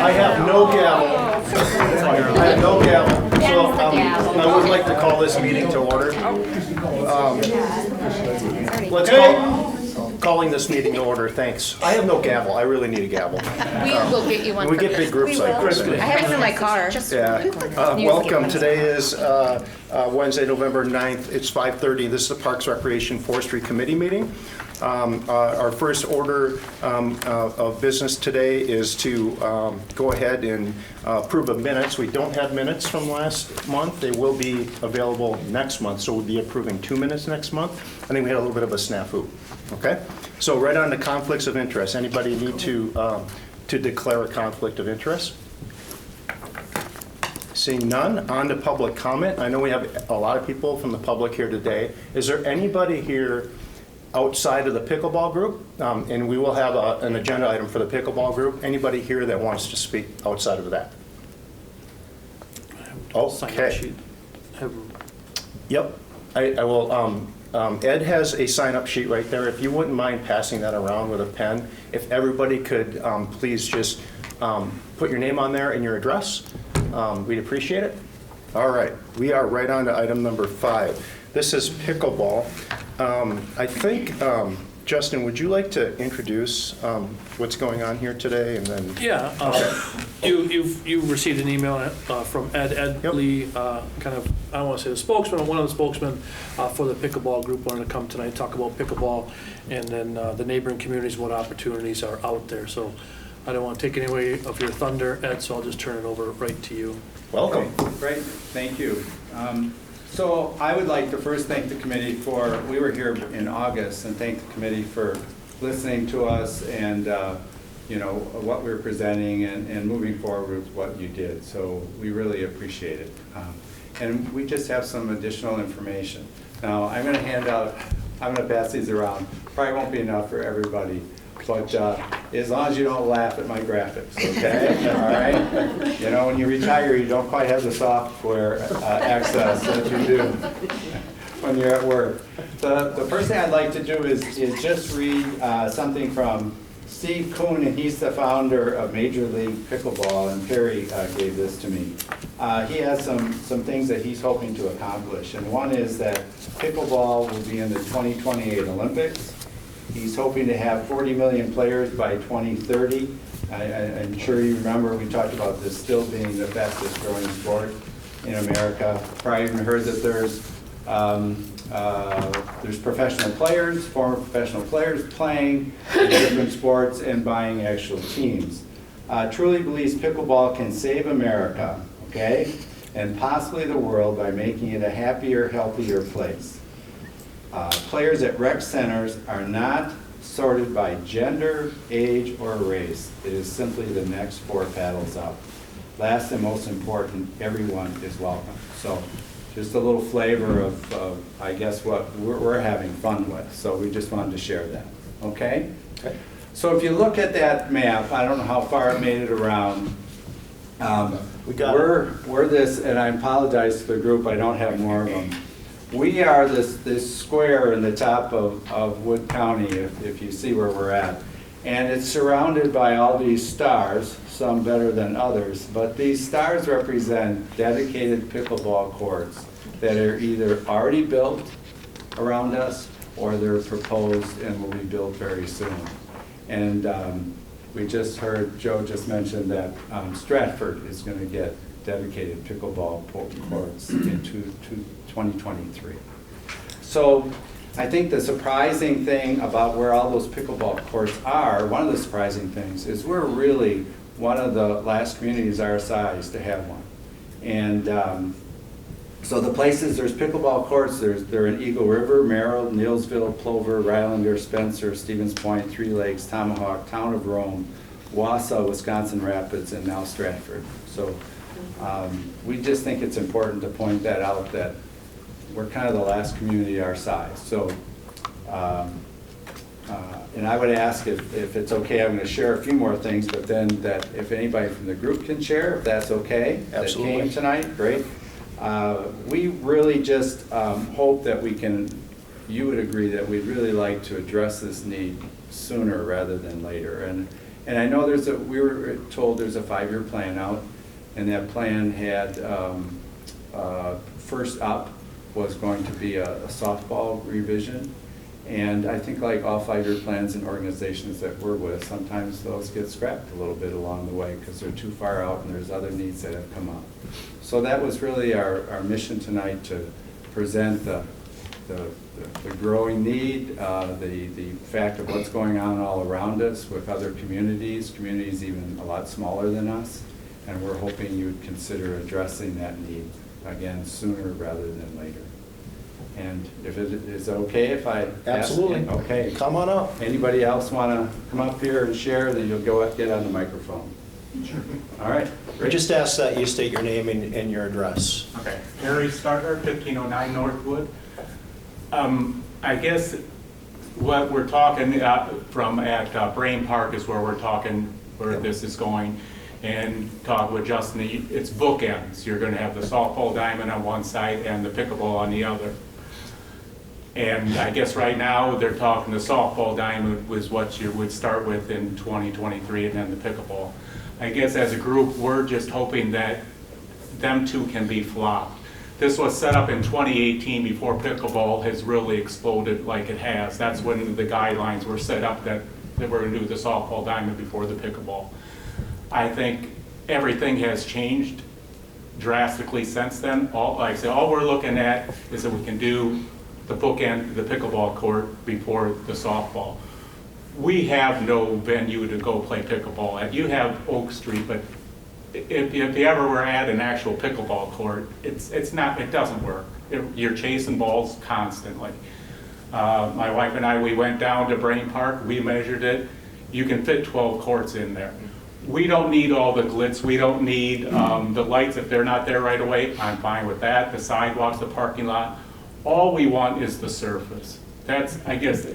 I have no gavel. I have no gavel. So I would like to call this meeting to order. Let's calling this meeting to order. Thanks. I have no gavel. I really need a gavel. We will get you one. We from get big groups like this. I have it in my car. Yeah. Welcome. Today is Wednesday, November 9th. It's 5:30. This is the Parks, Recreation, Forestry Committee meeting. Our first order of business today is to go ahead and approve of minutes. We don't have minutes from last month. They will be available next month, so we'll be approving 2 minutes next month. I think we had a little bit of a snafu. Okay? So right on to conflicts of interest. Anybody need to declare a conflict of interest? Seeing none, on to public comment. I know we have a lot of people from the public here today. Is there anybody here outside of the pickleball group? And we will have an agenda item for the pickleball group. Anybody here that wants to speak outside of that? Okay. Yep. I will. Ed has a sign-up sheet right there. If you wouldn't mind passing that around with a pen, if everybody could please just put your name on there and your address, we'd appreciate it. All right, we are right on to item number 5. This is pickleball. I think, Justin, would you like to introduce what's going on here today, and then? Yeah, you've received an email from Ed Yep. Lee, kind of, I don't want to say the spokesman, or one of the spokesmen for the pickleball group, wanted to come tonight, talk about pickleball, and then the neighboring communities, what opportunities are out there. So I don't want to take any away of your thunder, Ed, so I'll just turn it over right to you. Welcome. Great, thank you. So I would like to first thank the committee we were here in August, and thank the committee for listening to us and, what we were presenting and moving forward with what you did. So we really appreciate it. And we just have some additional information. Now, I'm going to pass these around. Probably won't be enough for everybody. But as long as you don't laugh at my graphics, okay? All right? You know, when you retire, you don't quite have the software access that you do when you're at work. The first thing I'd like to do is just read something from Steve Kuhn, and he's the founder of Major League Pickleball, and Perry gave this to me. He has some things that he's hoping to accomplish, and one is that pickleball will be in the 2028 Olympics. He's hoping to have 40 million players by 2030. I'm sure you remember we talked about this still being the fastest growing sport in America. Probably even heard that there's professional players, former professional players playing in different sports and buying actual teams. Truly believes pickleball can save America, okay, and possibly the world by making it a happier, healthier place. Players at rec centers are not sorted by gender, age, or race. It is simply the next 4 paddles up. Last and most important, everyone is welcome. So just a little flavor of I guess, what we're having fun with. So we just wanted to share that, okay? Okay. So if you look at that map, I don't know how far it made it around. We're this, and I apologize to the group, I don't have more of them. We are this square in the top of Wood County, if you see where we're at. And it's surrounded by all these stars, some better than others, but these stars represent dedicated pickleball courts that are either already built around us or they're proposed and will be built very soon. And we just heard, Joe just mentioned that Stratford is going to get dedicated pickleball courts in 2023. So I think the surprising thing about where all those pickleball courts are, one of the surprising things is we're really one of the last communities our size to have one. And so the places, there's pickleball courts, they're in Eagle River, Merrill, Neillsville, Plover, Rylander, Spencer, Stevens Point, Three Lakes, Tomahawk, Town of Rome, Wausau, Wisconsin Rapids, and now Stratford. So we just think it's important to point that out, that we're kind of the last community our size. So, and I would ask if it's okay, I'm going to share a few more things, but then that if anybody from the group can share, if that's okay. Absolutely. That came tonight, great. We really just hope that you would agree that we'd really like to address this need sooner rather than later. And I know we were told there's a 5-year plan out, and that plan had, first up was going to be a softball revision. And I think like all 5-year plans and organizations that we're with, sometimes those get scrapped a little bit along the way because they're too far out and there's other needs that have come up. So that was really our mission tonight, to present the growing need, the fact of what's going on all around us with other communities even a lot smaller than us. And we're hoping you would consider addressing that need again sooner rather than later. And if it is okay if I ask? Absolutely. Okay. Come on up. Anybody else want to come up here and share, then you'll get on the microphone. Sure. All right. We just ask that you state your name and your address. Okay, Harry Starter, 1509 Northwood. I guess what we're talking from at Brain Park is where we're talking, where this is going, and talk with Justin. It's bookends. You're going to have the softball diamond on one side and the pickleball on the other. And I guess right now they're talking the softball diamond was what you would start with in 2023, and then the pickleball. I guess as a group, we're just hoping that them two can be flopped. This was set up in 2018 before pickleball has really exploded like it has. That's when the guidelines were set up that we're going to do the softball diamond before the pickleball. I think everything has changed drastically since then. Like I said, all we're looking at is that we can do the bookend, the pickleball court before the softball. We have no venue to go play pickleball at. You have Oak Street, but if you ever were at an actual pickleball court, it doesn't work. You're chasing balls constantly. My wife and I, we went down to Brain Park, we measured it. You can fit 12 courts in there. We don't need all the glitz. We don't need the lights. If they're not there right away, I'm fine with that. The sidewalks, the parking lot. All we want is the surface. That's, I guess,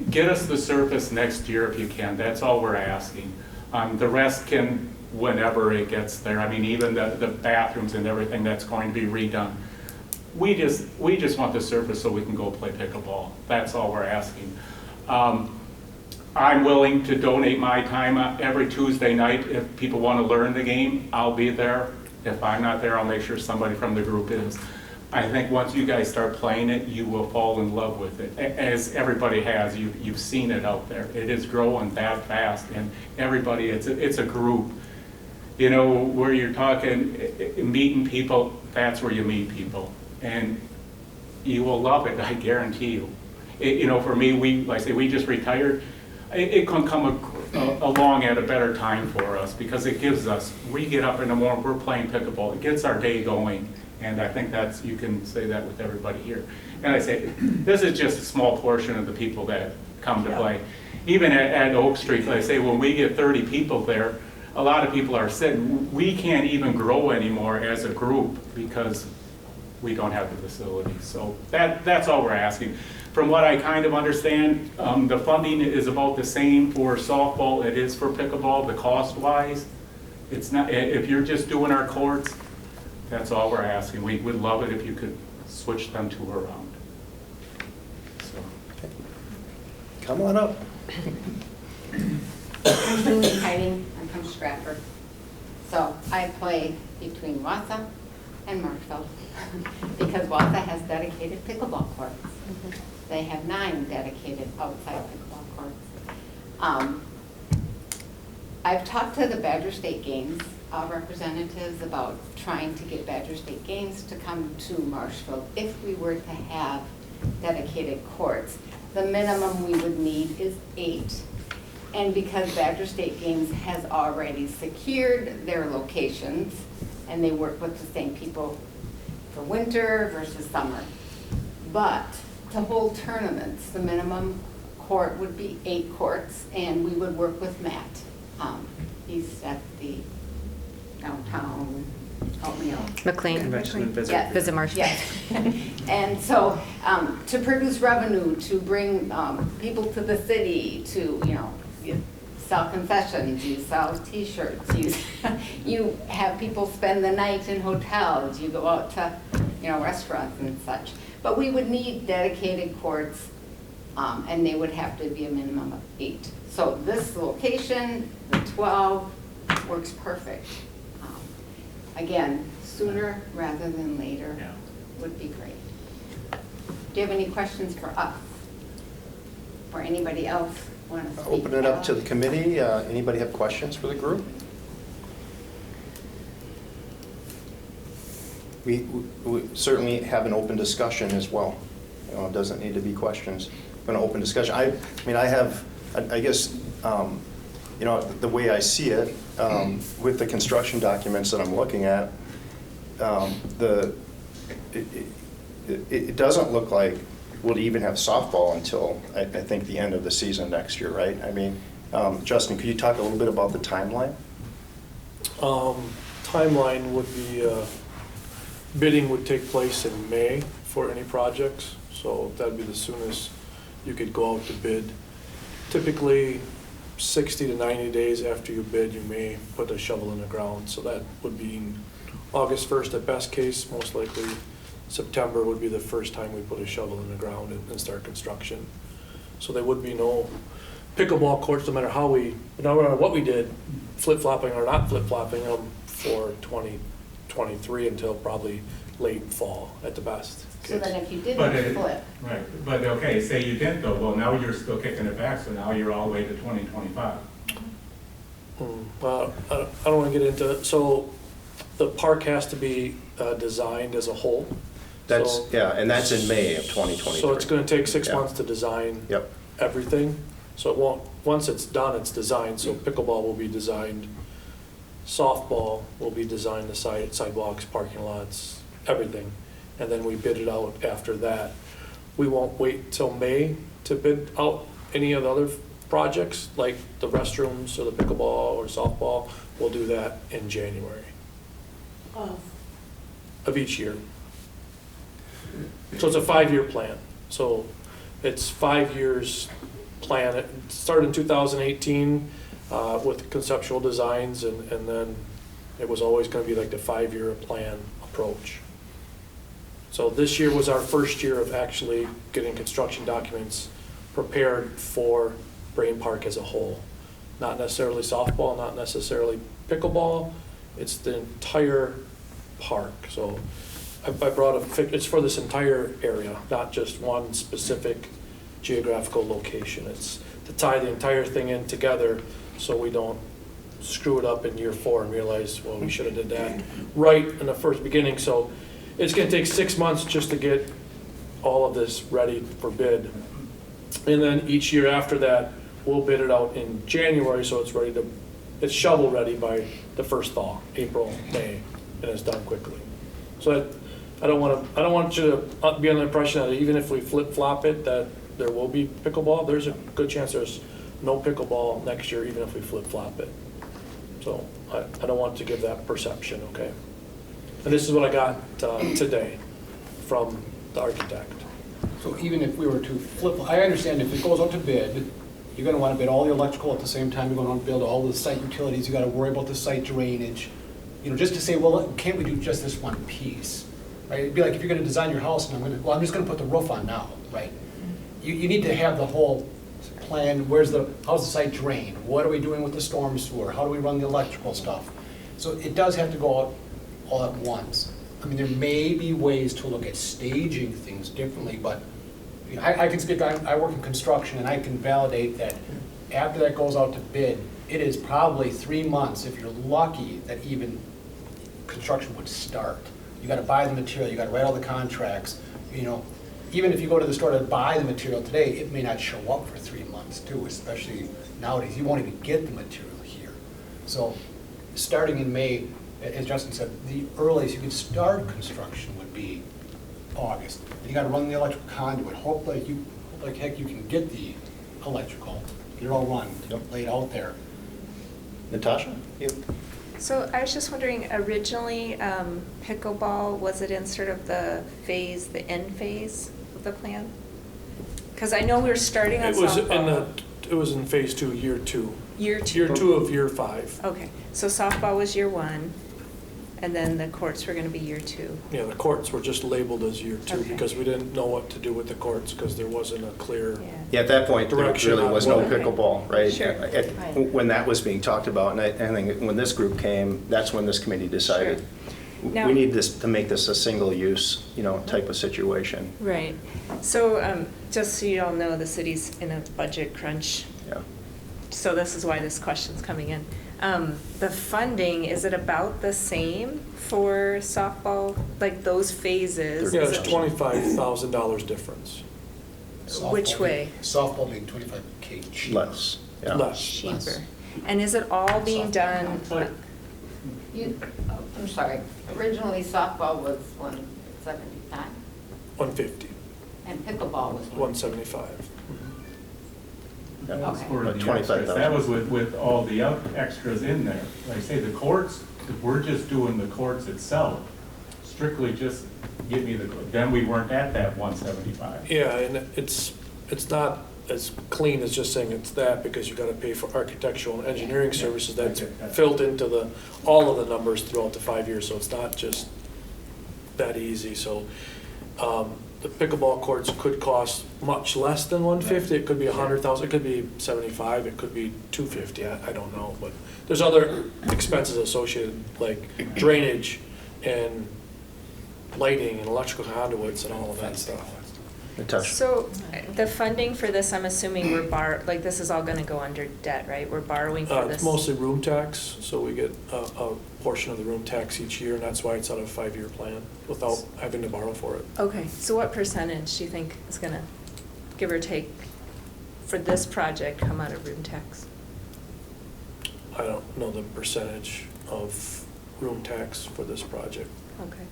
get us the surface next year if you can. That's all we're asking. The rest can, whenever it gets there. I mean, even the bathrooms and everything that's going to be redone. We just want the surface so we can go play pickleball. That's all we're asking. I'm willing to donate my time every Tuesday night. If people want to learn the game, I'll be there. If I'm not there, I'll make sure somebody from the group is. I think once you guys start playing it, you will fall in love with it, as everybody has. You've seen it out there. It is growing that fast, and everybody, it's a group. You know, where you're talking, meeting people, that's where you meet people. And you will love it, I guarantee you. You know, for me, like I say, we just retired. It can come along at a better time for us, because it gives us, we get up in the morning, we're playing pickleball. It gets our day going. And I think you can say that with everybody here. And I say, this is just a small portion of the people that come to play. Even at Oak Street, like I say, when we get 30 people there, a lot of people are sitting. We can't even grow anymore as a group because we don't have the facilities. So that's all we're asking. From what I kind of understand, the funding is about the same for softball it is for pickleball, the cost-wise. It's not, if you're just doing our courts, that's all we're asking. We would love it if you could switch them to around. So. Come on up. I'm Julie Hiding. I'm from Stratford. So I play between Wassa and Marshfield because Wassa has dedicated pickleball courts. They have 9 dedicated outside pickleball courts. I've talked to the Badger State Games representatives about trying to get Badger State Games to come to Marshfield if we were to have dedicated courts. The minimum we would need is 8. And because Badger State Games has already secured their locations and they work with the same people for winter versus summer. But to hold tournaments, the minimum court would be 8 courts, and we would work with Matt. He's at the downtown, help me out. McLean. Convention and Visit. Yes. Visit Marshall. Yes. And so to produce revenue, to bring people to the city, to, you sell concessions, you sell T-shirts, you have people spend the night in hotels, you go out to, restaurants and such. But we would need dedicated courts, and they would have to be a minimum of 8. So this location, the 12, works perfect. Again, sooner rather than later Yeah. would be great. Do you have any questions for us? Or anybody else want to speak? Open it up to the committee. Anybody have questions for the group? We certainly have an open discussion as well. It doesn't need to be questions, but an open discussion. I mean, I guess, the way I see it, with the construction documents that I'm looking at, it doesn't look like we'll even have softball until, I think, the end of the season next year, right? I mean, Justin, could you talk a little bit about the timeline? Timeline would be, bidding would take place in May for any projects, so that'd be the soonest you could go out to bid. Typically, 60 to 90 days after you bid, you may put a shovel in the ground, so that would be August 1st at best case. Most likely September would be the first time we put a shovel in the ground and start construction. So there would be no pickleball courts, no matter what we did, flip-flopping or not flip-flopping them for 2023 until probably late fall at the best So case. then if you did But flip, Right, but okay, say you didn't though, well, now you're still kicking it back, so now you're all the way to 2025. Well, I don't want to get into, so the park has to be designed as a whole. So- And that's in May of 2023. So it's going to take 6 Yeah. months to design Yep. everything. So it won't, once it's done, it's designed, so pickleball will be designed, softball will be designed, the sidewalks, parking lots, everything. And then we bid it out after that. We won't wait till May to bid out any of the other projects, like the restrooms or the pickleball or softball. We'll do that in January of each year. So it's a 5-year plan. So it's 5 years plan. It started in 2018 with conceptual designs, and then it was always going to be like the 5-year plan approach. So this year was our first year of actually getting construction documents prepared for Brain Park as a whole. Not necessarily softball, not necessarily pickleball, it's the entire park. So I brought it's for this entire area, not just one specific geographical location. It's to tie the entire thing in together so we don't screw it up in year 4 and realize, well, we should have did that right in the first beginning. So it's gonna take 6 months just to get all of this ready for bid. And then each year after that, we'll bid it out in January, so it's shovel ready by the first thaw, April, May, and it's done quickly. So I don't want you to be under the impression that even if we flip-flop it, that there will be pickleball. There's a good chance there's no pickleball next year, even if we flip-flop it. So I don't want to give that perception, okay? And this is what I got today from the architect. So even if we were to flip, I understand if it goes out to bid, you're gonna wanna bid all the electrical at the same time, you're gonna wanna build all the site utilities, you gotta worry about the site drainage. You know, just to say, well, can't we do just this one piece, right? It'd be like if you're gonna design your house and I'm just gonna put the roof on now, right? You need to have the whole plan, how's the site drain? What are we doing with the storm sewer? How do we run the electrical stuff? So it does have to go out all at once. I mean, there may be ways to look at staging things differently, but I can speak, I work in construction, and I can validate that after that goes out to bid, it is probably 3 months, if you're lucky, that even construction would start. You gotta buy the material, you gotta write all the contracts, you know. Even if you go to the store to buy the material today, it may not show up for 3 months too, especially nowadays. You won't even get the material here. So starting in May, as Justin said, the earliest you could start construction would be August. And you gotta run the electrical conduit, hope like heck you can get the electrical, get it all run, laid out there. Natasha? You? So I was just wondering, originally, pickleball, was it in sort of the end phase of the plan? Because I know we were starting on softball. It was in phase 2, year 2. Year 2. Year 2 of year 5. Okay, so softball was year 1. And then the courts were gonna be year 2. Yeah, the courts were just labeled as year 2 Okay. because we didn't know what to do with the courts because there wasn't a clear. Yeah, at that point, there Direction really on was no what- pickleball, right? Sure. Right. When that was being talked about, and I think when this group came, that's when this committee decided, Now- we need this, to make this a single-use, type of situation. Right. So, just so you all know, the city's in a budget crunch, Yeah. so this is why this question's coming in. The funding, is it about the same for softball, like those phases? Yeah, Is there's it- $25,000 difference. Which Softball way? Softball being 25K cheaper. Less, yeah. Less. Cheaper. And is it all being done? I'm sorry, originally softball was 175 150, and pickleball was 175. That was Yeah. for the Like 25,000. extras. That was with all the extras in there. Like I say, the courts, we're just doing the courts itself. Strictly just give me then we weren't at that 175. Yeah, and it's not as clean as just saying it's that because you gotta pay for architectural and engineering services that's filled into all of the numbers throughout the 5 years, so it's not just that easy, so, the pickleball courts could cost much less than 150, it could be 100,000, it could be 75, it could be 250, I don't know, but there's other expenses associated, like drainage and lighting and electrical conduits and all of that stuff. Natasha? So, the funding for this, I'm assuming like, this is all gonna go under debt, right? We're borrowing for this? It's mostly room tax, so we get a portion of the room tax each year, and that's why it's on a 5-year plan, without having to borrow for it. Okay, so what percentage do you think is gonna, give or take, for this project, come out of room tax? I don't know the percentage of room tax for this project. Okay.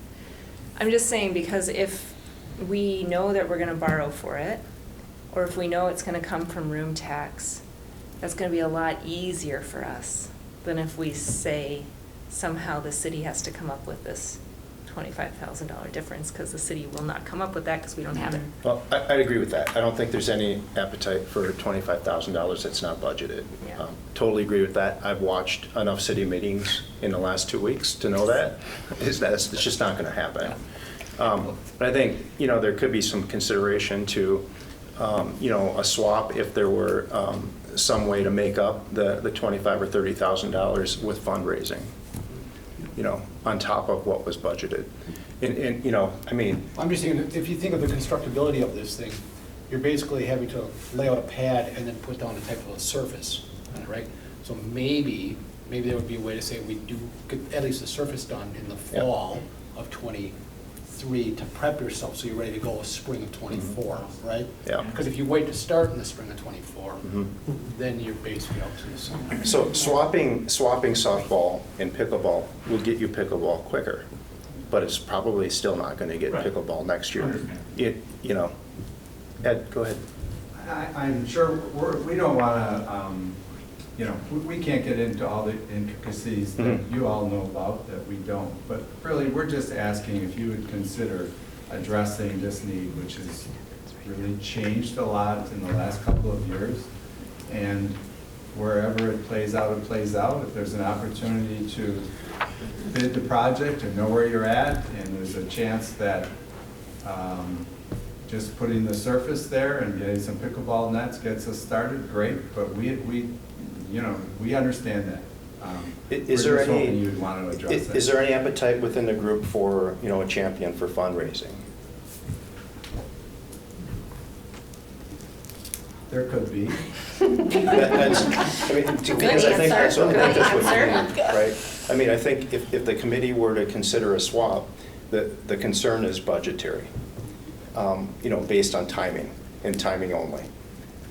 I'm just saying, because if we know that we're gonna borrow for it, or if we know it's gonna come from room tax, that's gonna be a lot easier for us than if we say somehow the city has to come up with this $25,000 difference, because the city will not come up with that because we don't have it. Well, I'd agree with that. I don't think there's any appetite for $25,000 that's not budgeted. Yeah. Totally agree with that. I've watched enough city meetings in the last 2 weeks to know that. It's just not going to happen. But I think, there could be some consideration to, a swap if there were some way to make up the $25,000 or $30,000 with fundraising, on top of what was budgeted. I'm just thinking, if you think of the constructability of this thing, you're basically having to lay out a pad and then put down a type of a surface, right? So maybe there would be a way to say we do get at least the surface done in the Yeah. fall of '23 to prep yourself so you're ready to go with spring of '24, right? Yeah. Because if you wait to start in the spring of '24, Mhm. then you're basically out to the summer. So swapping softball and pickleball will get you pickleball quicker, but it's probably still not going to get Right. pickleball next year. Understand. Ed, go ahead. I'm sure we don't want to, we can't get into all the intricacies that Mhm. you all know about, that we don't. But really, we're just asking if you would consider addressing this need, which has really changed a lot in the last couple of years. And wherever it plays out, it plays out. If there's an opportunity to bid the project and know where you're at, and there's a chance that just putting the surface there and getting some pickleball nets gets us started, great, but we understand that. Is there We're just hoping any, you'd want to address that. is there any appetite within the group for, a champion for fundraising? There could be. Because I think that's what Good this would answer. be, right? I think if the committee were to consider a swap, the concern is budgetary, based on timing, and timing only.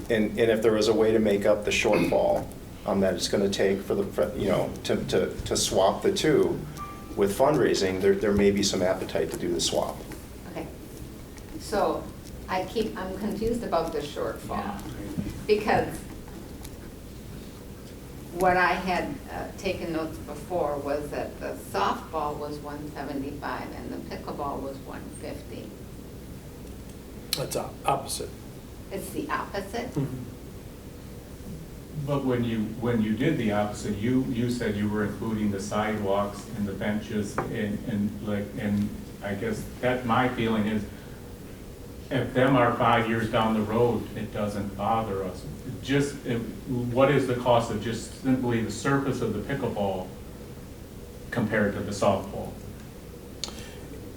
And if there was a way to make up the shortfall that it's going to take for to swap the two with fundraising, there may be some appetite to do the swap. Okay. So I'm confused about the shortfall, because what I had taken notes before was that the softball was 175 and the pickleball was 150. That's opposite. It's the opposite? But when you did the opposite, you said you were including the sidewalks and the benches and I guess that my feeling is, if them are 5 years down the road, it doesn't bother us. Just, what is the cost of just simply the surface of the pickleball compared to the softball?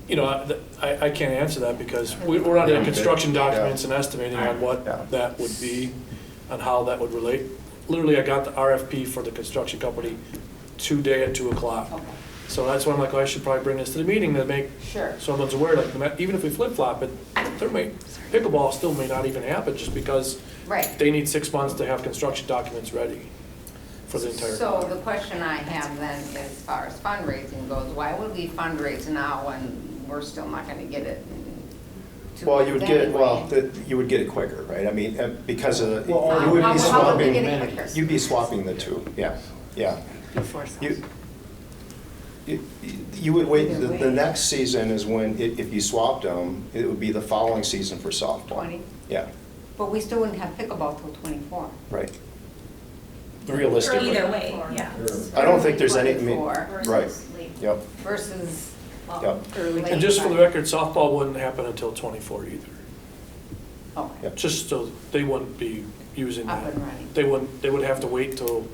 You know, I can't answer that because we're not in construction documents and estimating on what that would be, on how that would relate. Literally, I got the RFP for the construction company today at 2 o'clock. Okay. So that's why I'm like, oh, I should probably bring this to the meeting to make Sure. someone's aware, like, no matter- even if we flip-flop it, pickleball still may not even happen just because Right. they need 6 months to have construction documents ready for the entire. So the question I have then, as far as fundraising goes, why would we fundraise now when we're still not gonna get it? Well, you would get it, anyway? you would get it quicker, right? I mean, because of, Well, you would How be would we swapping, get it quicker? you'd be swapping the two, yeah. Before You, you would wait, the next season is when, if you swapped them, it would be the following season for softball. 20? Yeah, But we still wouldn't have pickleball till 24. right. Realistically. Either way, yeah. I don't think there's any, I mean, 24 right, yep, versus yep. early. Late. And just for the record, softball wouldn't happen until 24 either. Oh, Yep. Just so they wouldn't be using up that. and running. They would have to wait till,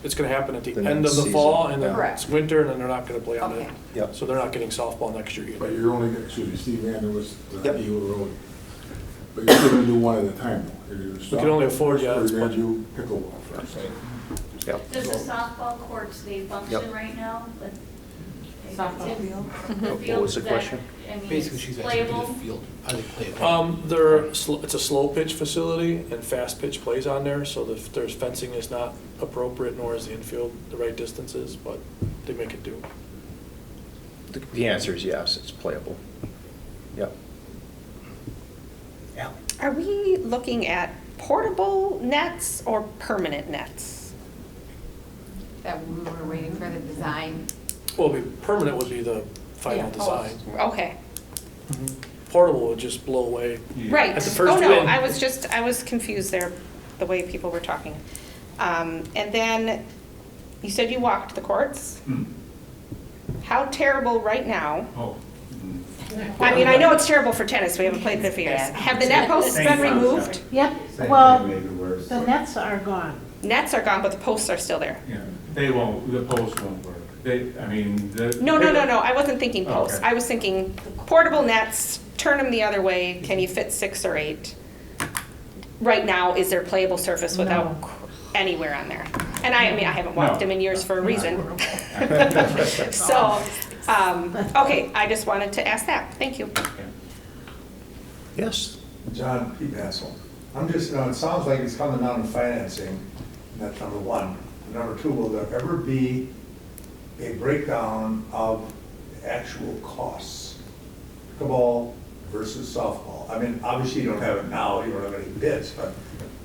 it's gonna happen at the The end of next the fall season, and then Correct. it's winter and then they're not gonna play on it. Okay. Yep. So they're not getting softball next year But either. you're only, excuse me, Steve Vander was Yep. Eagle Road. But you're still gonna do one at a time though. You're gonna can only afford, stop yeah, first, it's or you're gonna do pickleball first. Yep. Does the softball courts, they function Yep. right now? Like, Softball field? What was the question? I mean, Basically, it's she's asking playable. the field, how they play it. It's a slow pitch facility and fast pitch plays on there, so there's fencing is not appropriate, nor is the infield the right distances, but they make it do. The answer is yes, it's playable. Yep. Yeah. Are we looking at portable nets or permanent nets? That we were waiting for the design. Well, permanent would be the final Yeah, design. Okay, Portable would just blow away. right. At the first Oh, no, wind. I was confused there, the way people were talking. And then, you said you walked the courts. Hmm. How terrible right now, Oh. I mean, I know it's terrible for tennis, we haven't played there for years. Bad. Have the net posts been removed? Yep, Same well, thing, maybe worse. the nets are gone. Nets are gone, but the posts are still there. Yeah, they won't, the post won't work. I mean, the. No, I wasn't thinking posts. Okay. I was thinking portable nets, turn them the other way, can you fit 6 or 8? Right now, is there playable surface without anywhere on there? And I mean, I haven't walked No. them in years for a reason. So, okay, I just wanted to ask that, thank you. Yes. John P. Bassel. I'm just, it sounds like it's coming down to financing, that's number one. Number two, will there ever be a breakdown of the actual costs? Pickleball versus softball. I mean, obviously you don't have it now, you don't have any bids, but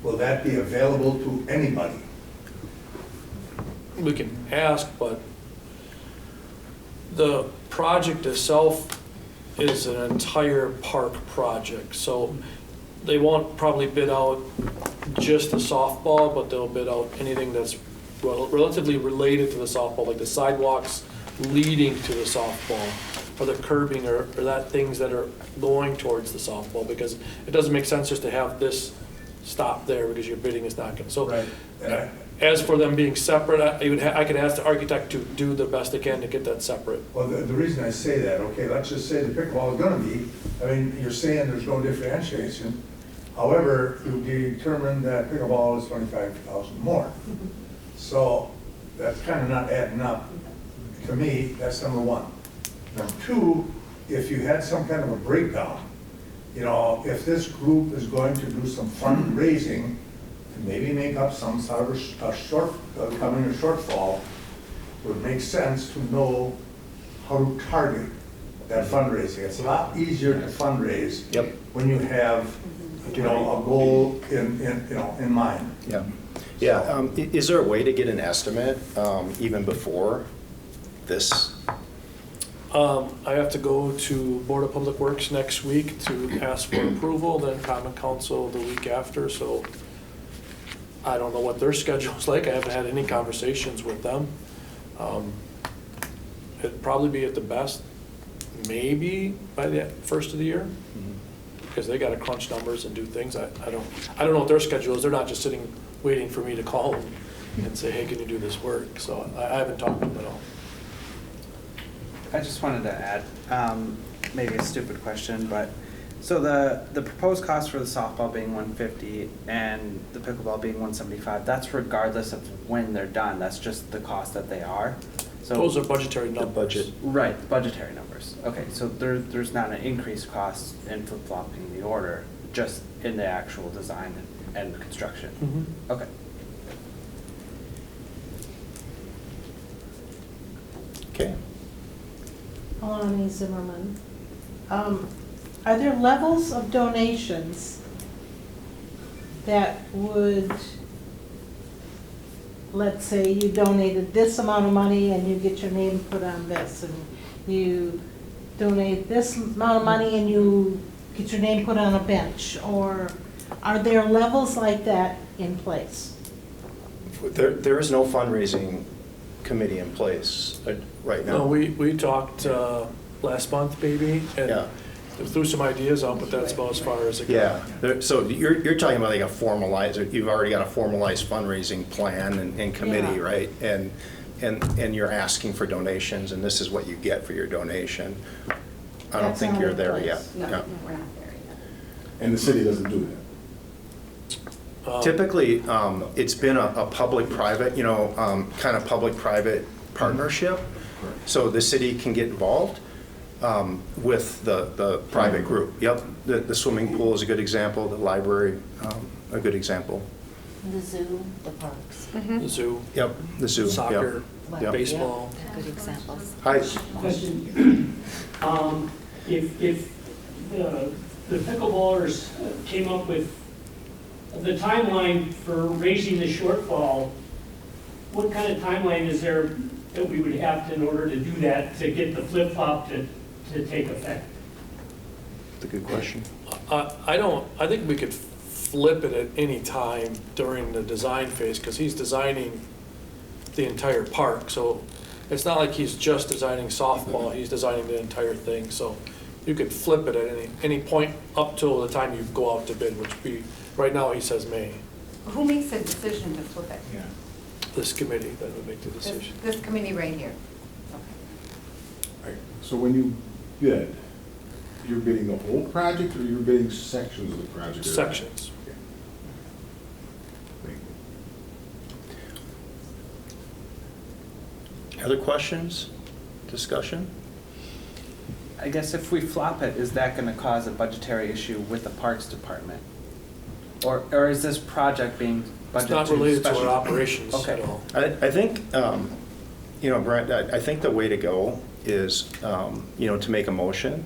will that be available to anybody? We can ask, but the project itself is an entire park project. So they won't probably bid out just the softball, but they'll bid out anything that's relatively related to the softball, like the sidewalks leading to the softball, or the curbing, or that things that are going towards the softball, because it doesn't make sense just to have this stop there, because your bidding is not gonna, so. Right. And As for them being separate, I could ask the architect to do the best they can to get that separate. Well, the reason I say that, okay, let's just say the pickleball is gonna be, I mean, you're saying there's no differentiation. However, you determined that pickleball is 25,000 more. So that's kind of not adding up. To me, that's number one. Number two, if you had some kind of a breakdown, you know, if this group is going to do some fundraising, to maybe make up some sort of a shortfall, would make sense to know how to target that fundraising. It's a lot easier to fundraise Yep. when you have, you know, a goal in mind. Yeah. Yeah, is there a way to get an estimate even before this? I have to go to Board of Public Works next week to ask for approval, then Common Council the week after, so I don't know what their schedule's like. I haven't had any conversations with them. It'd probably be at the best, maybe by the first of the year, because they got to crunch numbers and do things. I don't know what their schedule is. They're not just sitting, waiting for me to call them and say, hey, can you do this work? So I haven't talked to them at all. I just wanted to add, maybe a stupid question, but, so the proposed cost for the softball being $150 and the pickleball being $175, that's regardless of when they're done, that's just the cost that they are? So Those are budgetary numbers. budget. right, budgetary numbers. Okay, so there's not an increased cost in flip-flopping the order, just in the actual design and construction? Mhm. Okay. Okay. Melanie Zimmerman. Are there levels of donations that would, let's say you donated this amount of money and you get your name put on this, and you donate this amount of money and you get your name put on a bench? Or are there levels like that in place? There is no fundraising committee in place right now. No, we talked last month, maybe, and Yeah. threw some ideas out, but that's about as far as it goes. Yeah, so you're talking about like a formalized, you've already got a formalized fundraising plan and committee, Yeah. right? And you're asking for donations, and this is what you get for your donation. I don't That's think not you're in there place. yet. No, Yeah. no, we're not there yet. And the city doesn't do that. Typically, it's been a public-private, kind of public-private partnership. So the city can get involved with the private group. Yep, the swimming pool is a good example, the library, a good example. The zoo, the parks. The zoo, Yep, the zoo. yep, soccer, yep. baseball. Good examples. Hi, Question. If the pickleballers came up with the timeline for raising the shortfall, what kind of timeline is there that we would have to, in order to do that, to get the flip-flop to take effect? that's a good question. I think we could flip it at any time during the design phase, because he's designing the entire park. So it's not like he's just designing softball, he's designing the entire thing. So you could flip it at any point up till the time you go out to bid, which would be, right now he says May. Who makes a decision to flip it? This committee that would make the decision. This committee right here. Right. So when you bid, you're bidding the whole project or you're bidding sections of the project? Sections. Okay. Thank you. Other questions, discussion? I guess if we flop it, is that gonna cause a budgetary issue with the Parks Department? Or is this project being budgeted It's not to related to special? our operations at Okay. all. I think, Brent, I think the way to go is, to make a motion,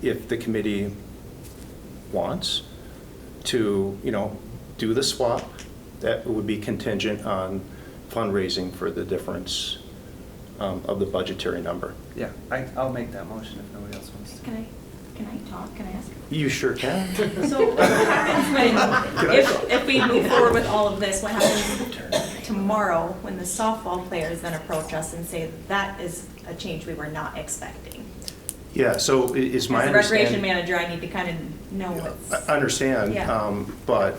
if the committee wants to, do the swap, that would be contingent on fundraising for the difference of the budgetary number. Yeah, I'll make that motion if nobody else wants to. Can I talk? Can I ask? You sure can. So what happens when, if we move forward with all of this, what happens tomorrow when the softball players then approach us and say that is a change we were not expecting? Yeah, so it's my As a recreation understanding. manager, I need to kind of know what's. I understand, Yeah. but,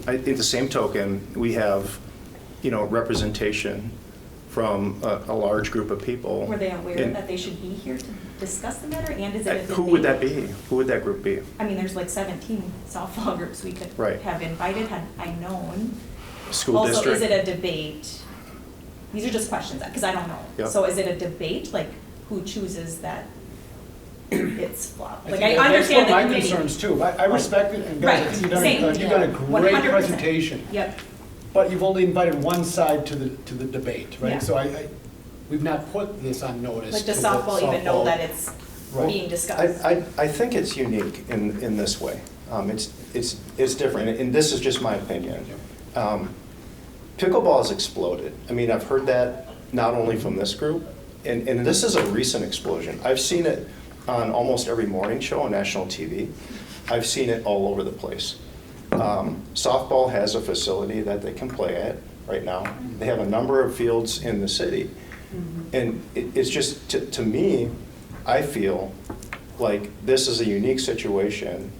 at the same token, we have, representation from a large group of people. Were they aware And that they should be here to discuss the matter, and is it a debate? Who would that be? Who would that group be? I mean, there's like 17 softball groups we could Right. have invited, had I known. School Also, district? is it a debate? These are just questions, because I don't know. Yep. So is it a debate, like who chooses that it's flop? Like, think I understand the That's one committee. of my concerns too. I respect it, and guys, I think Right, you've done a great 100%. presentation. Yep, But you've only invited one side to the debate, Yeah. right? So we've not put this on notice. like does to the softball even know softball- that it's Right. being discussed? I think it's unique in this way. It's different, and this is just my opinion. Pickleball has exploded. I mean, I've heard that not only from this group, and this is a recent explosion. I've seen it on almost every morning show on national TV. I've seen it all over the place. Softball has a facility that they can play at right now. They have a number of fields in the city. And it's just, to me, I feel like this is a unique situation.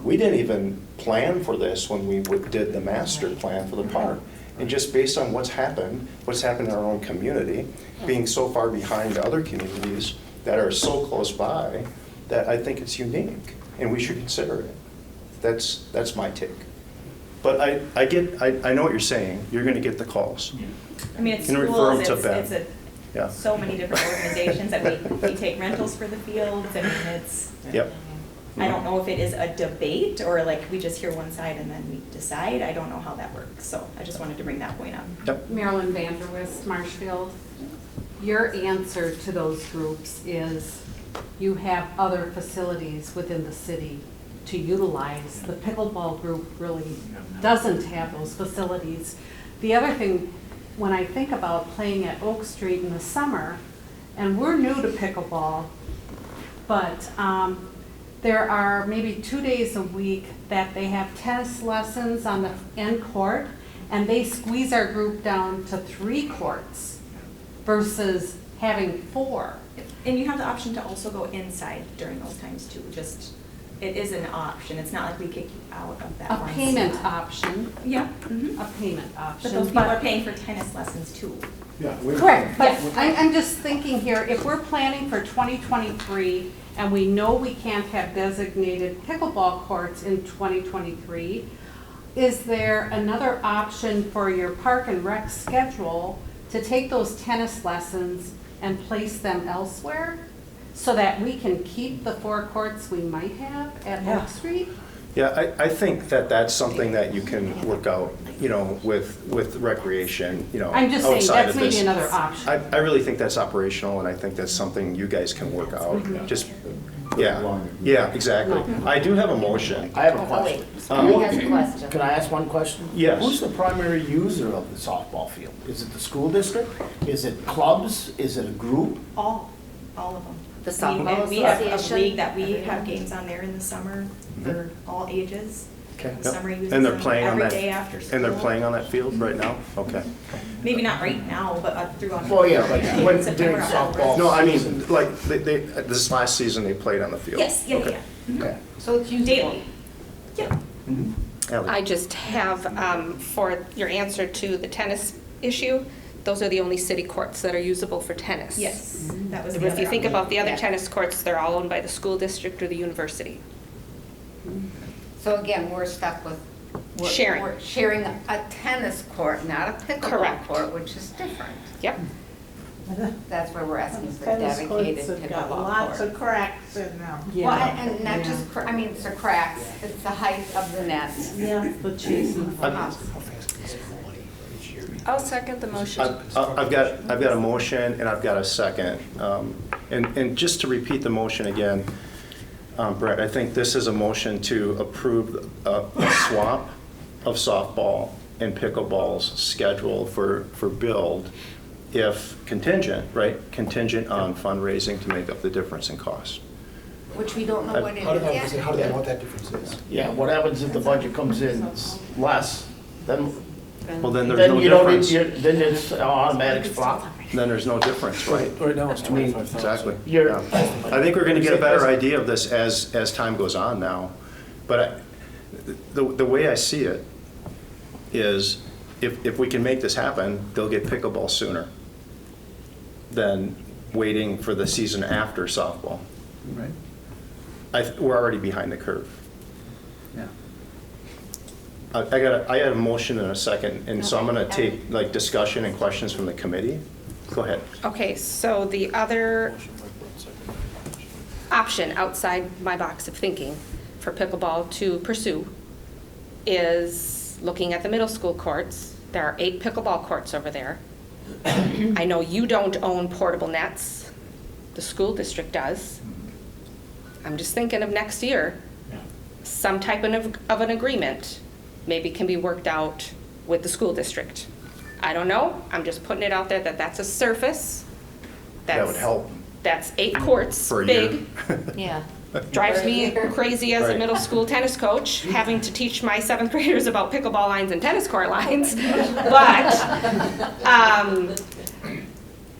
We didn't even plan for this when we did the master plan for the park. And just based on what's happened in our own community, being so far behind other communities that are so close by, that I think it's unique, and we should consider it. That's my take. But I know what you're saying. You're gonna get the calls. I mean, it's Can refer 'em schools, to Ben. Yeah. so many different organizations that we take rentals for the fields. I mean, it's, Yep. I don't know if it is a debate or like we just hear one side and then we decide. I don't know how that works. So I just wanted to bring that point up. Yep. Marilyn Vanderwist, Marshfield. Your answer to those groups is you have other facilities within the city to utilize. The pickleball group really doesn't have those facilities. The other thing, when I think about playing at Oak Street in the summer, and we're new to pickleball, but there are maybe 2 days a week that they have tennis lessons on the end court, and they squeeze our group down to 3 courts versus having 4. And you have the option to also go inside during those times too. Just, it is an option. It's not like we kick you out of that A one payment spot. option. Yeah. A payment option. But those people are paying for tennis lessons too. Yeah. Correct, but I'm just thinking here, if we're planning for 2023 and we know we can't have designated pickleball courts in 2023, is there another option for your park and rec schedule to take those tennis lessons and place them elsewhere so that we can keep the 4 courts we might have at Oak Street? Yeah, I think that's something that you can work out, with recreation, I'm just saying, outside that's of maybe this. another option. I really think that's operational, and I think that's something you guys can work out. Just, yeah, exactly. I do have a motion. I have a question. Somebody has a question. Can I ask one question? Yes. Who's the primary user of the softball field? Is it the school district? Is it clubs? Is it a group? All of them. The I mean, softball and we have a association, league that we have everyone. games on there in the summer for all ages. Okay. The summer uses And they're them playing on every that, day after school. and they're playing on that field right now? Okay. Maybe not right now, but throughout. Well, yeah, but when September, during October. softball. No, I mean, like, this last season, they played on the field. Yes, yeah, Okay. yeah. Okay. So it's usable. Daily. Yeah. Ally. I just have, for your answer to the tennis issue, those are the only city courts that are usable for tennis. Yes, that was the If you other think option. about the other Yeah. tennis courts, they're all owned by the school district or the university. So again, we're stuck with. Sharing. We're sharing a tennis court, not a pickleball Correct. court, which is different. Yep. That's where we're asking for Tennis dedicated courts have got pickleball lots court. of cracks in them. Well, and not just, it's the cracks, it's the height of the net. Yeah, the chasing. I'll second the motion. I've got a motion and I've got a second. And just to repeat the motion again, Brett, I think this is a motion to approve a swap of softball and pickleball's schedule for build if contingent, right? Contingent on fundraising to make up the difference in cost. Which we don't know what it How do is yet. how do they know what that difference is? Yeah, what happens if the budget comes in less? Then Well, then there's no you don't need, difference. then it's an automatic flop. Then there's no difference, right? Right now it's 25,000. Exactly. You're- Yeah. I think we're gonna get a better idea of this as time goes on now. But the way I see it is if we can make this happen, they'll get pickleball sooner than waiting for the season after softball. Right? We're already behind the curve. Yeah. I had a motion and a second, and so I'm gonna take like discussion and questions from the committee. Go ahead. Okay, so the other option outside my box of thinking for pickleball to pursue is looking at the middle school courts. There are 8 pickleball courts over there. I know you don't own portable nets. The school district does. I'm just thinking of next year. Some type of an agreement maybe can be worked out with the school district. I don't know. I'm just putting it out there that that's a surface. That would help That's 8 courts, for a year. big. Yeah. Drives me crazy as a Right. middle school tennis coach, having to teach my 7th graders about pickleball lines and tennis court lines. But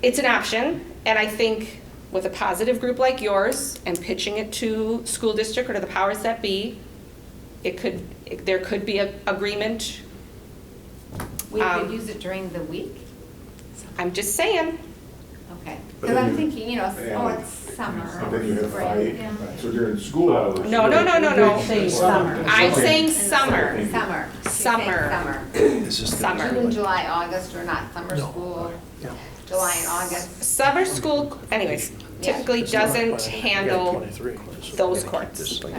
it's an option, and I think with a positive group like yours and pitching it to school district or to the powers that be, there could be an agreement. We could use it during the week? I'm just saying. Okay, But because then I'm you- thinking, it's summer. And then you have spring, 5, yeah. so during school hours. No. Say summer. I'm saying summer. Summer. She's saying Summer. Summer. This is the- Summer. June, July, August are not summer school, July and August. Summer school, anyways, typically doesn't handle 23. those courts. Gotcha.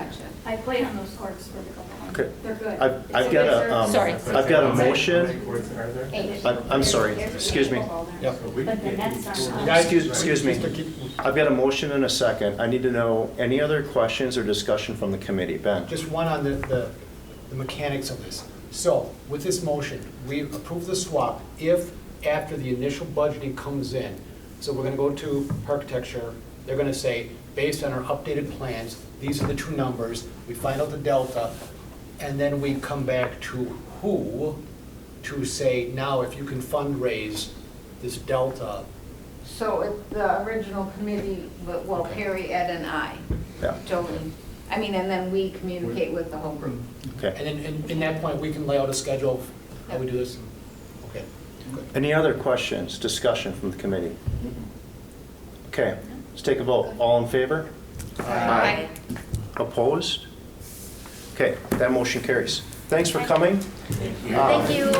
I played on those courts for pickleball. Okay. They're good. I've got a, Sorry. I've got a motion. Eight. I'm sorry, excuse me. But the nets are. Excuse me. I've got a motion and a second. I need to know any other questions or discussion from the committee. Ben? Just one on the mechanics of this. So, with this motion, we approve the swap if after the initial budgeting comes in. So we're gonna go to architecture, they're gonna say, based on our updated plans, these are the two numbers, we find out the delta, and then we come back to who to say, now if you can fundraise this delta. So the original committee, well, Perry, Ed, and I, Yeah, Jolene. I mean, and then we communicate with the whole group. okay. And then, in that point, we can lay out a schedule of how we do this. Okay, good. Any other questions, discussion from the committee? Okay, let's take a vote. All in favor? Aye. Opposed? Okay, that motion carries. Thanks for coming. Thank you.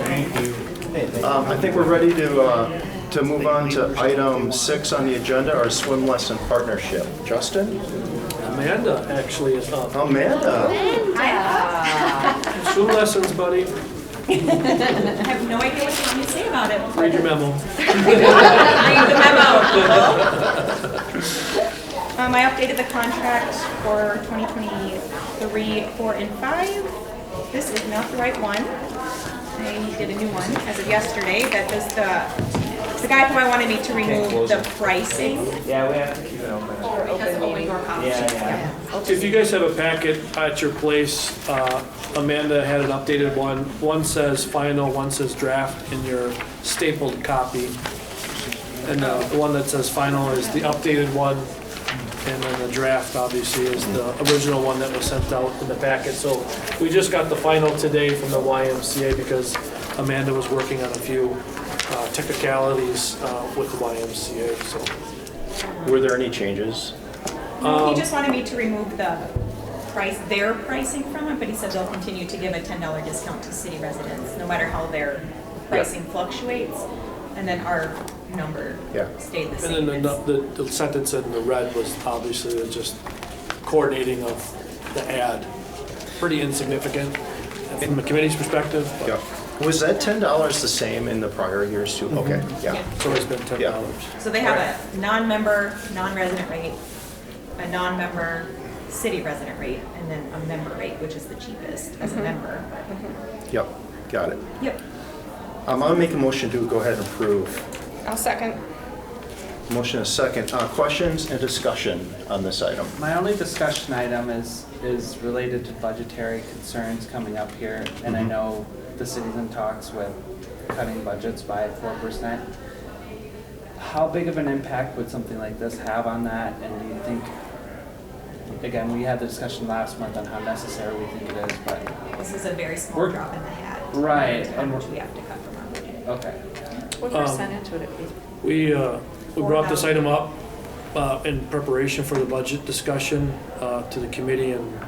I think we're ready to move on to item 6 on the agenda, our swim lesson partnership. Justin? Amanda actually is up. Amanda? Swim lessons, buddy. I have no idea what you want me to say about it. Read your memo. Read the memo. I updated the contract for 2023, 4, and 5. This is not the right one. I did a new one as of yesterday. That was the guy who I wanted me to remove the pricing. Yeah, we have to keep it open. Because of open door policy. If you guys have a packet at your place, Amanda had an updated one. One says final, one says draft in your stapled copy. And the one that says final is the updated one. And then the draft, obviously, is the original one that was sent out in the packet. So we just got the final today from the YMCA because Amanda was working on a few technicalities with the YMCA, so. Were there any changes? He just wanted me to remove their pricing from it, but he said they'll continue to give a $10 discount to city residents, no matter how their pricing fluctuates. And then our number stayed the same. And then the sentence in the red was obviously just coordinating of the ad. Pretty insignificant from the committee's perspective. but Yeah. Was that $10 the same in the prior years too? Okay, yeah. It's always been $10. So they have a non-member, non-resident rate, a non-member city resident rate, and then a member rate, which is the cheapest as a member. Yep, got it. Yep. I'm gonna make a motion to go ahead and approve. I'll second. Motion is second. Questions and discussion on this item? My only discussion item is related to budgetary concerns coming up here, and I know the city's in talks with cutting budgets by 4%. How big of an impact would something like this have on that, and do you think, again, we had the discussion last month on how necessary we think it is, but. This is a very small drop in the hat. Right. How much we have to cut from our budget. Okay. What percentage would it be? We brought this item up in preparation for the budget discussion to the committee in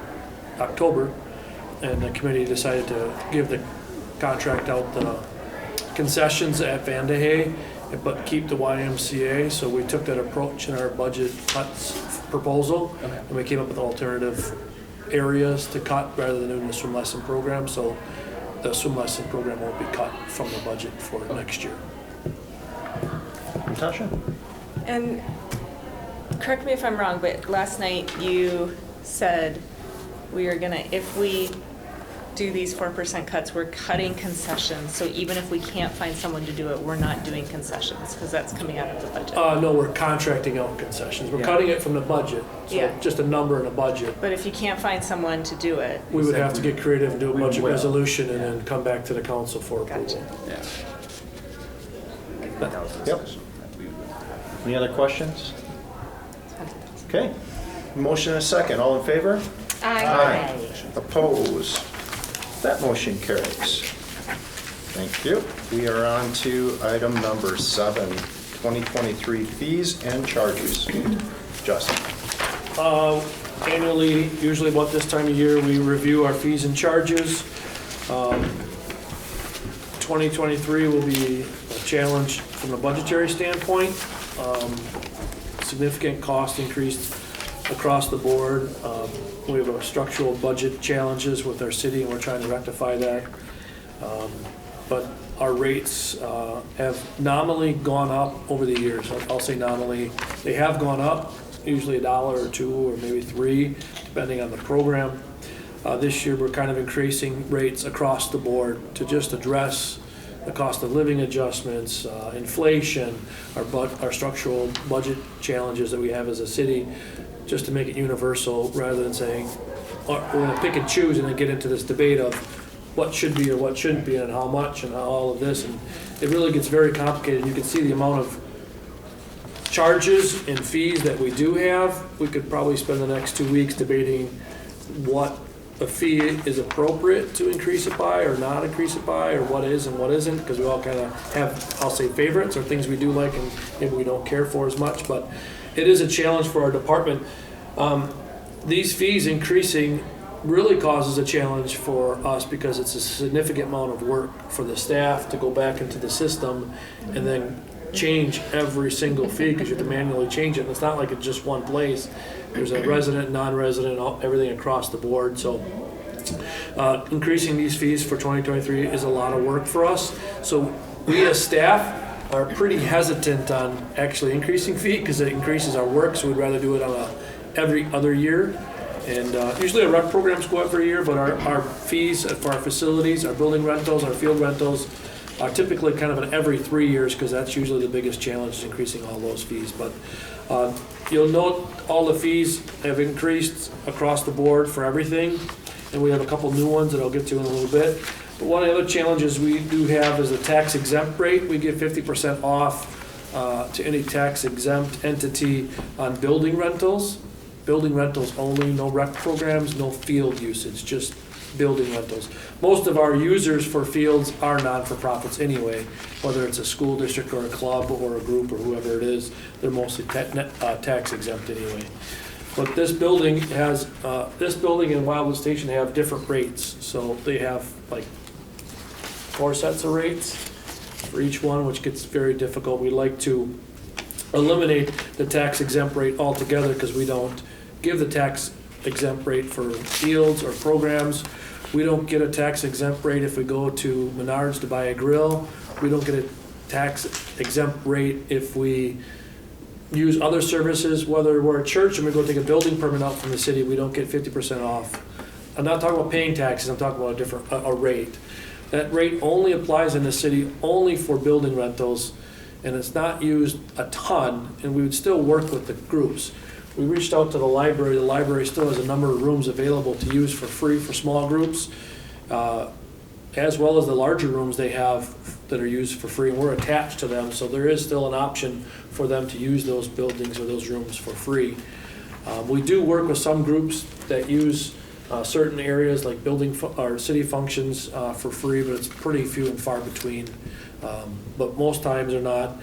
October, and the committee decided to give the contract out the concessions at Vandahay, but keep the YMCA. So we took that approach in our budget cuts proposal, and we came up with alternative areas to cut rather than doing the swim lesson program. So the swim lesson program won't be cut from the budget for next year. Natasha? And correct me if I'm wrong, but last night you said we are gonna, if we do these 4% cuts, we're cutting concessions. So even if we can't find someone to do it, we're not doing concessions because that's coming out of the budget. No, we're contracting out concessions. We're cutting it from the budget. So Yeah. just a number in a budget. But if you can't find someone to do it, We would have to get creative and do a budget will. resolution and then come back to the council for approval. gotcha. Yep. Any other questions? Okay. Motion and a second. All in favor? Aye. Opposed? That motion carries. Thank you. We are on to item number 7, 2023 fees and charges. Justin. Annually, usually about this time of year, we review our fees and charges. 2023 will be a challenge from a budgetary standpoint. Significant cost increase across the board. We have a structural budget challenges with our city, and we're trying to rectify that. But our rates have nominally gone up over the years. I'll say nominally. They have gone up, usually $1 or $2 or maybe $3, depending on the program. This year, we're kind of increasing rates across the board to just address the cost of living adjustments, inflation, our structural budget challenges that we have as a city, just to make it universal rather than saying, we're going to pick and choose and then get into this debate of what should be or what shouldn't be and how much and all of this. And it really gets very complicated. You can see the amount of charges and fees that we do have. We could probably spend the next 2 weeks debating what a fee is appropriate to increase it by or not increase it by, or what is and what isn't, because we all kind of have, I'll say, favorites or things we do like and maybe we don't care for as much. But it is a challenge for our department. These fees increasing really causes a challenge for us because it's a significant amount of work for the staff to go back into the system and then change every single fee, because you have to manually change it. And it's not like it's just one place. There's a resident, non-resident, everything across the board. So increasing these fees for 2023 is a lot of work for us. So we as staff are pretty hesitant on actually increasing fee because it increases our work. So we'd rather do it on every other year. And usually our rec programs go every year, but our fees for our facilities, our building rentals, our field rentals are typically kind of an every 3 years, because that's usually the biggest challenge, is increasing all those fees. But you'll note all the fees have increased across the board for everything, and we have a couple new ones that I'll get to in a little bit. But one of the other challenges we do have is the tax exempt rate. We give 50% off to any tax exempt entity on building rentals. Building rentals only, no rec programs, no field usage, just building rentals. Most of our users for fields are non-for-profits anyway, whether it's a school district or a club or a group or whoever it is, they're mostly tax exempt anyway. But this building has, this building and Wildwood Station have different rates. So they have like 4 sets of rates for each one, which gets very difficult. We like to eliminate the tax exempt rate altogether because we don't give the tax exempt rate for fields or programs. We don't get a tax exempt rate if we go to Menards to buy a grill. We don't get a tax exempt rate if we use other services, whether we're a church and we go take a building permit out from the city, we don't get 50% off. I'm not talking about paying taxes, I'm talking about a different a rate. That rate only applies in the city only for building rentals, and it's not used a ton, and we would still work with the groups. We reached out to the library. The library still has a number of rooms available to use for free for small groups, as well as the larger rooms they have that are used for free, and we're attached to them, so there is still an option for them to use those buildings or those rooms for free. We do work with some groups that use certain areas like building or city functions for free, but it's pretty few and far between. But most times they're not.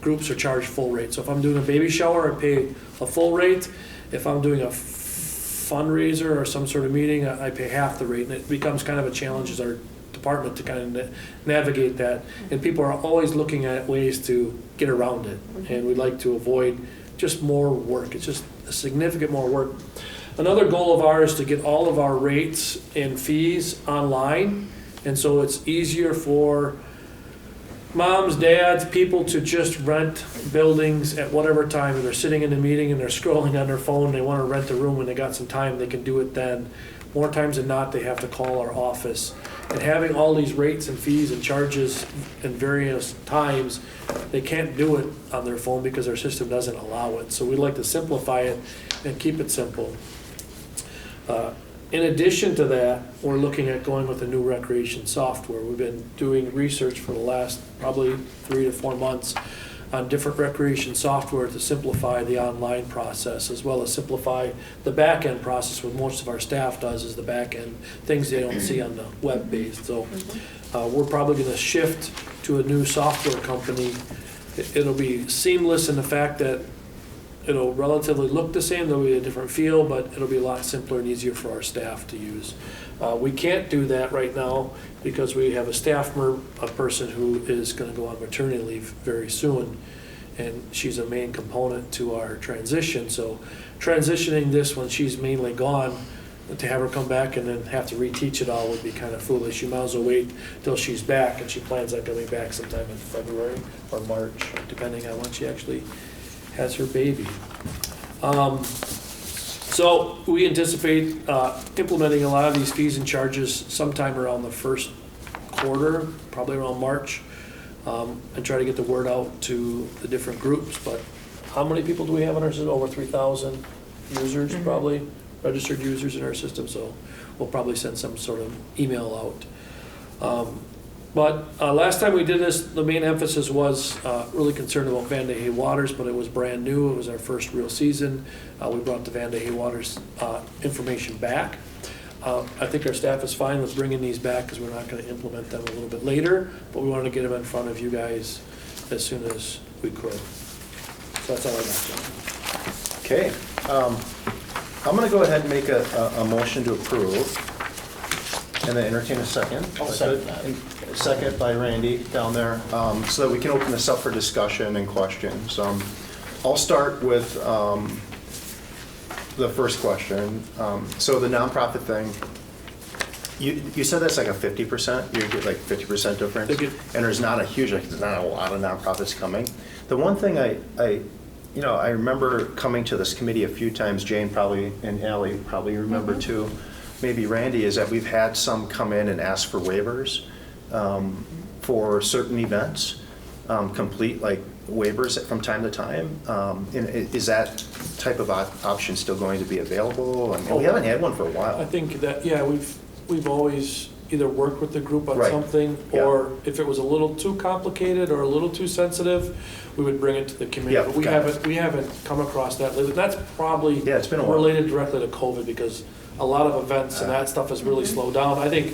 Groups are charged full rate. So if I'm doing a baby shower, I pay a full rate. If I'm doing a fundraiser or some sort of meeting, I pay half the rate. And it becomes kind of a challenge as our department to kind of navigate that. And people are always looking at ways to get around it. And we'd like to avoid just more work. It's just a significant more work. Another goal of ours is to get all of our rates and fees online. And so it's easier for moms, dads, people to just rent buildings at whatever time. If they're sitting in a meeting and they're scrolling on their phone, they want to rent a room and they got some time, they can do it then. More times than not, they have to call our office. And having all these rates and fees and charges in various times, they can't do it on their phone because our system doesn't allow it. So we'd like to simplify it and keep it simple. In addition to that, we're looking at going with a new recreation software. We've been doing research for the last probably 3 to 4 months on different recreation software to simplify the online process, as well as simplify the back-end process. What most of our staff does is the back-end, things they don't see on the web-based. So we're probably going to shift to a new software company. It'll be seamless in the fact that it'll relatively look the same, there'll be a different feel, but it'll be a lot simpler and easier for our staff to use. We can't do that right now because we have a person who is going to go on maternity leave very soon, and she's a main component to our transition. So transitioning this when she's mainly gone, to have her come back and then have to reteach it all would be kind of foolish. You might as well wait till she's back, and she plans on coming back sometime in February or March, depending on when she actually has her baby. So we anticipate implementing a lot of these fees and charges sometime around the first quarter, probably around March, and try to get the word out to the different groups. But how many people do we have in our system? Over 3,000 users, probably, registered users in our system. So we'll probably send some sort of email out. But last time we did this, the main emphasis was really concerned about Van de Hey Waters, but it was brand new. It was our first real season. We brought the Van de Hey Waters information back. I think our staff is fine with bringing these back because we're not going to implement them a little bit later, but we wanted to get them in front of you guys as soon as we could. So that's all I got. Okay. I'm going to go ahead and make a motion to approve. And then entertain a second. I'll second that. Second by Randy down there, so that we can open this up for discussion and questions. I'll start with the first question. So the nonprofit thing, you said that's like a 50%? You get like 50% difference? And there's not there's not a lot of nonprofits coming. The one thing I remember coming to this committee a few times, Jane probably, and Allie probably remember too, maybe Randy, is that we've had some come in and ask for waivers for certain events, complete like waivers from time to time. And is that type of option still going to be available? I mean, we haven't had one for a while. I think that, yeah, we've always either worked with the group on Right. something, or if it was a little too complicated or a little too sensitive, we would bring it to the committee. Yeah, But we haven't come across that lately. That's probably it's been a while. related directly to COVID, because a lot of events and that stuff has really slowed down. I think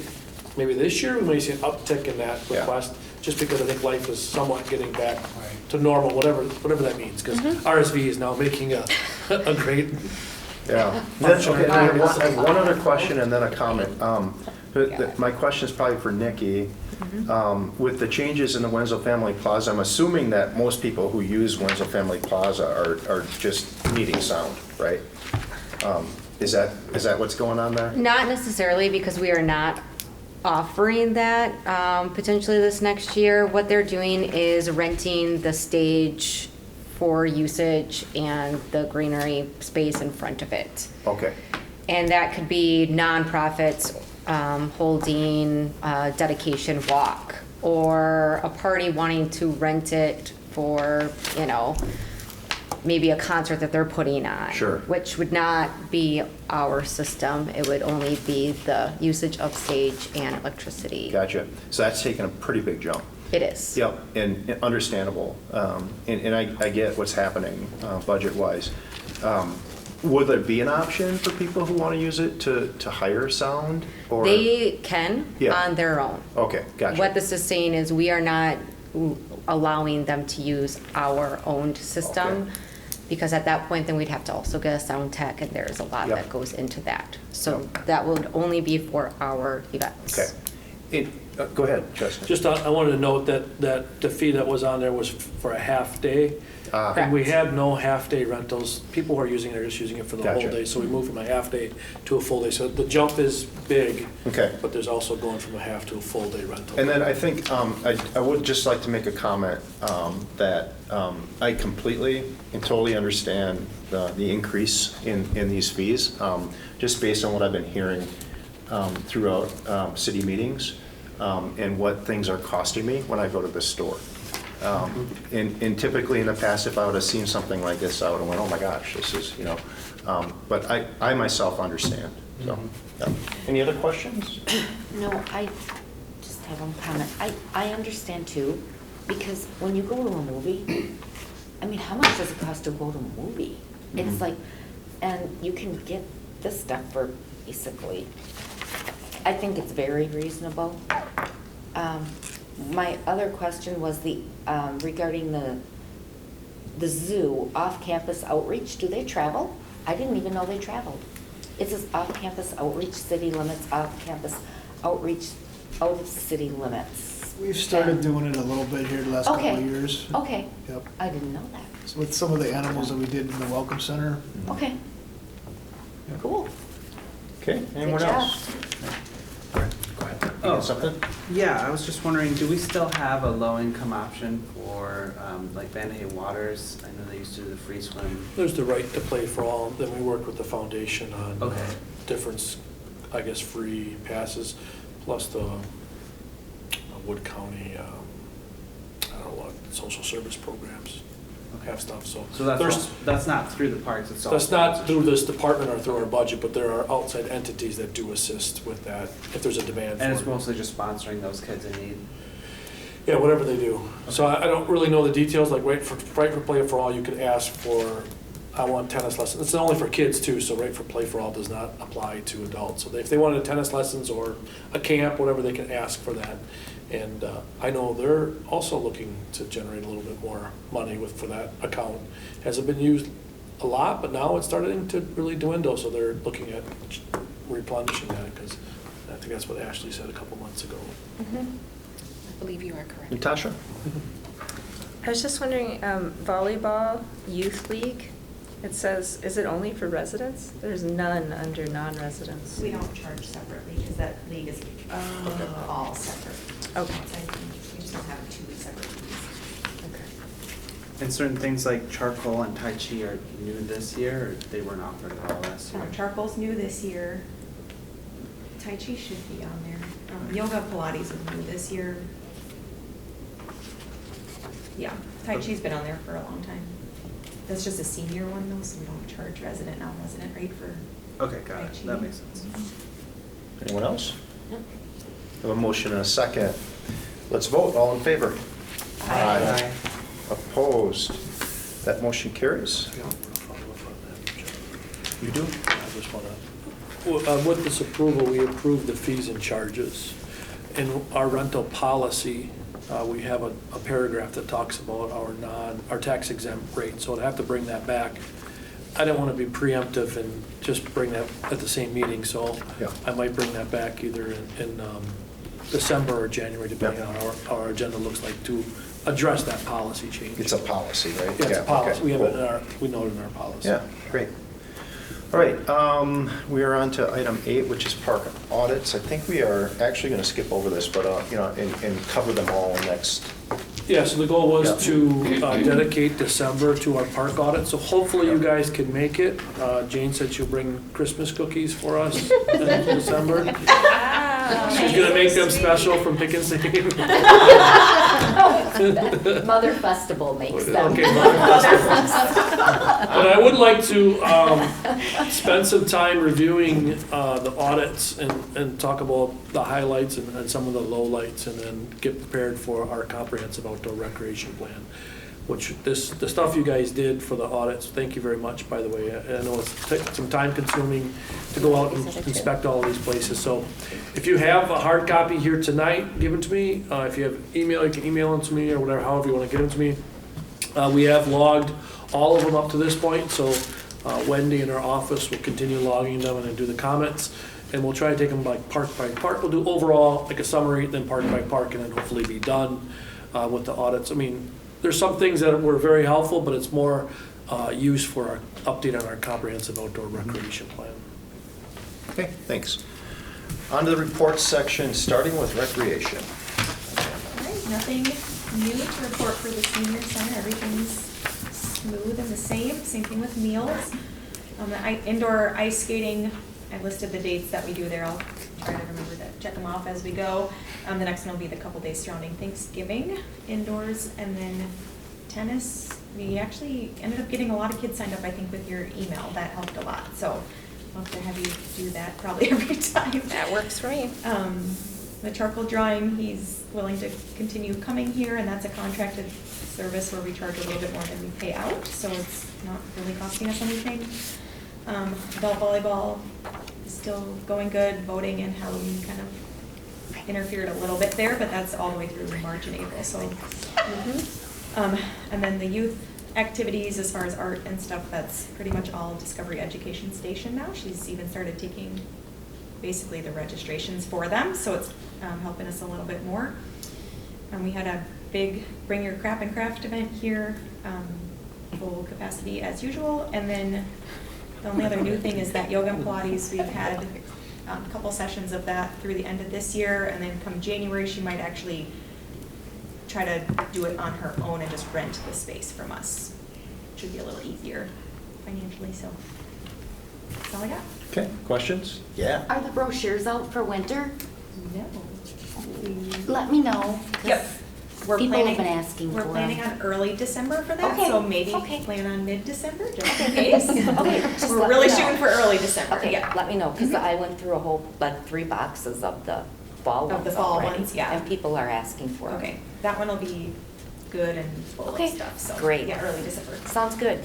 maybe this year we may see an uptick in that request, just because I think life is somewhat getting back to normal, whatever that means, because RSV is now making a great. Yeah. Okay, I have one other question and then a comment. My question is probably for Nikki. With the changes in the Wenzel Family Plaza, I'm assuming that most people who use Wenzel Family Plaza are just needing sound, right? Is that what's going on there? Not necessarily, because we are not offering that potentially this next year. What they're doing is renting the stage for usage and the greenery space in front of it. Okay. And that could be nonprofits holding a dedication walk, or a party wanting to rent it for, maybe a concert that they're putting on. Sure. Which would not be our system. It would only be the usage of stage and electricity. Gotcha. So that's taken a pretty big jump. It is. Yep, and understandable. And I get what's happening budget-wise. Would there be an option for people who want to use it to hire sound? Or They can on their own. Okay, gotcha. What this is saying is we are not allowing them to use our owned system, because at that point then we'd have to also get a sound tech, and there's a lot that goes into that. So that would only be for our events. Okay. Go ahead, Justin. Just, I wanted to note that the fee that was on there was for a half day. Ah. And we have no half-day rentals. People who are using it are just using it for the whole Gotcha. day. So we moved from a half-day to a full day. So the jump is big. Okay. But there's also going from a half to a full day rental. And then I think, I would just like to make a comment that I completely and totally understand the increase in these fees, just based on what I've been hearing throughout city meetings and what things are costing me when I go to the store. And typically in the past, if I would have seen something like this, I would have went, oh my gosh, this is, you know, but I myself understand, so. Yeah. Any other questions? No, I just have one comment. I understand too, because when you go to a movie, I mean, how much does it cost to go to a movie? It's like, and you can get this stuff for basically, I think it's very reasonable. My other question was regarding the zoo off-campus outreach. Do they travel? I didn't even know they traveled. It says off-campus outreach, city limits, off-campus outreach, out of city limits. We've started doing it a little bit here the last couple of years. Okay. Yep. I didn't know that. So with some of the animals that we did in the Welcome Center. Okay. Cool. Okay, anyone Good job. else? Go ahead. Oh, Something? Yeah, I was just wondering, do we still have a low-income option for, like Van Hay Waters? I know they used to do the free swim. There's the right to play for all. Then we work with the foundation on Okay. different, I guess, free passes, plus the Wood County, I don't know what, social service programs have stuff, so. So there's- that's not through the parks, it's all. That's not through this department or through our budget, but there are outside entities that do assist with that if there's a demand for it. And it's mostly just sponsoring those kids in need? Yeah, whatever they do. So I don't really know the details, like Right for Play for All, you could ask for, I want tennis lessons. It's only for kids too, so Right for Play for All does not apply to adults. So if they wanted tennis lessons or a camp, whatever, they can ask for that. And I know they're also looking to generate a little bit more money for that account. Hasn't been used a lot, but now it's starting to really dwindle, so they're looking at replenishing that, because I think that's what Ashley said a couple months ago. I believe you are correct. Natasha? I was just wondering, volleyball youth league, it says, is it only for residents? There's none under non-residents. We don't charge separately because that league is all separate. Okay. We just don't have 2 separate leagues. Okay. And certain things like charcoal and Tai Chi are new this year, or they weren't offered at all last year? Charcoal's new this year. Tai Chi should be on there. Yoga Pilates is new this year. Yeah, Tai Chi's been on there for a long time. That's just a senior one though, so we don't charge resident, non-resident rate for Okay, got it, that makes sense. Anyone else? We have a motion and a second. Let's vote, all in favor? Aye. Opposed? That motion carries. You do? I just want to, with this approval, we approve the fees and charges. In our rental policy, we have a paragraph that talks about our tax exempt rate, so I'd have to bring that back. I didn't want to be preemptive and just bring that at the same meeting, so Yeah. I might bring that back either in December or January, depending on how our agenda looks like, to address that policy change. It's a policy, right? Yeah, it's a okay, policy. We have it cool. in our, we know it in our policy. Yeah, great. All right, we are on to item 8, which is park audits. I think we are actually going to skip over this, but, you know, and cover them all next. Yeah, so the goal was Yeah. to dedicate December to our park audit, so hopefully you guys can make it. Jane said she'll bring Christmas cookies for us in December. She's gonna make them special from Pickens Mother Festival makes them. Okay, Mother Festival. But I would like to spend some time reviewing the audits and talk about the highlights and some of the lowlights, and then get prepared for our comprehensive outdoor recreation plan, which the stuff you guys did for the audits, thank you very much, by the way. I know it's some time consuming to go out and inspect all of these places. So if you have a hard copy here tonight, give it to me. If you have email, you can email them to me or whatever, however you want to give them to me. We have logged all of them up to this point, so Wendy in our office will continue logging them and then do the comments. and we'll try to take them like park by park. We'll do overall, like a summary, then park by park, and then hopefully be done with the audits. I mean, there's some things that were very helpful, but it's more used for our update on our comprehensive outdoor recreation plan. Okay, thanks. On to the reports section, starting with recreation. All right, nothing new to report for the senior center. Everything's smooth and the same. Same thing with meals. The indoor ice skating, I listed the dates that we do there. I'll try to remember to check them off as we go. The next one will be the couple days surrounding Thanksgiving indoors, and then tennis. We actually ended up getting a lot of kids signed up, I think, with your email. That helped a lot. So I'll have to have you do that probably every time. That works for me. The charcoal drawing, he's willing to continue coming here, and that's a contracted service where we charge a little bit more than we pay out, so it's not really costing us anything. Adult volleyball is still going good. Voting and Halloween kind of interfered a little bit there, but that's all the way through March and April, so. And then the youth activities as far as art and stuff, that's pretty much all Discovery Education Station now. She's even started taking basically the registrations for them, so it's helping us a little bit more. We had a big Bring Your Crap and Craft event here, full capacity as usual, and then the only other new thing is that yoga and Pilates. We've had a couple sessions of that through the end of this year, and then come January, she might actually try to do it on her own and just rent the space from us. Should be a little easier financially, so that's all I got. Okay, questions? Yeah. Are the brochures out for winter? No. Let me know. 'Cause Yep. People have been asking We're for planning them. on early December for that, Okay, so maybe okay. plan on mid-December, just in Okay. case. Okay, just We're let really me know. shooting for early December, Okay, yeah. let me know, because I went through a whole, like, 3 boxes of the fall ones Of the fall already, ones, yeah. And people are asking for them. Okay, that one will be good and full of Okay, stuff, so. great. Yeah, early December. Sounds good.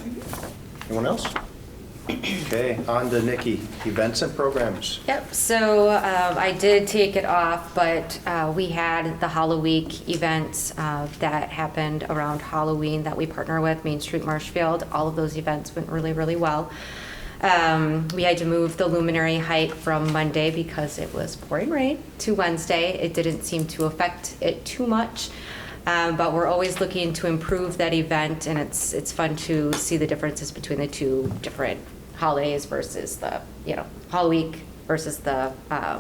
Anyone else? Okay, on to Nikki, events and programs. Yep, so I did take it off, but we had the Halloween events that happened around Halloween that we partner with, Main Street Marshfield. All of those events went really, really well. We had to move the luminary hike from Monday because it was pouring rain to Wednesday. It didn't seem to affect it too much. But we're always looking to improve that event, and it's fun to see the differences between the two different holidays versus the, Halloween versus the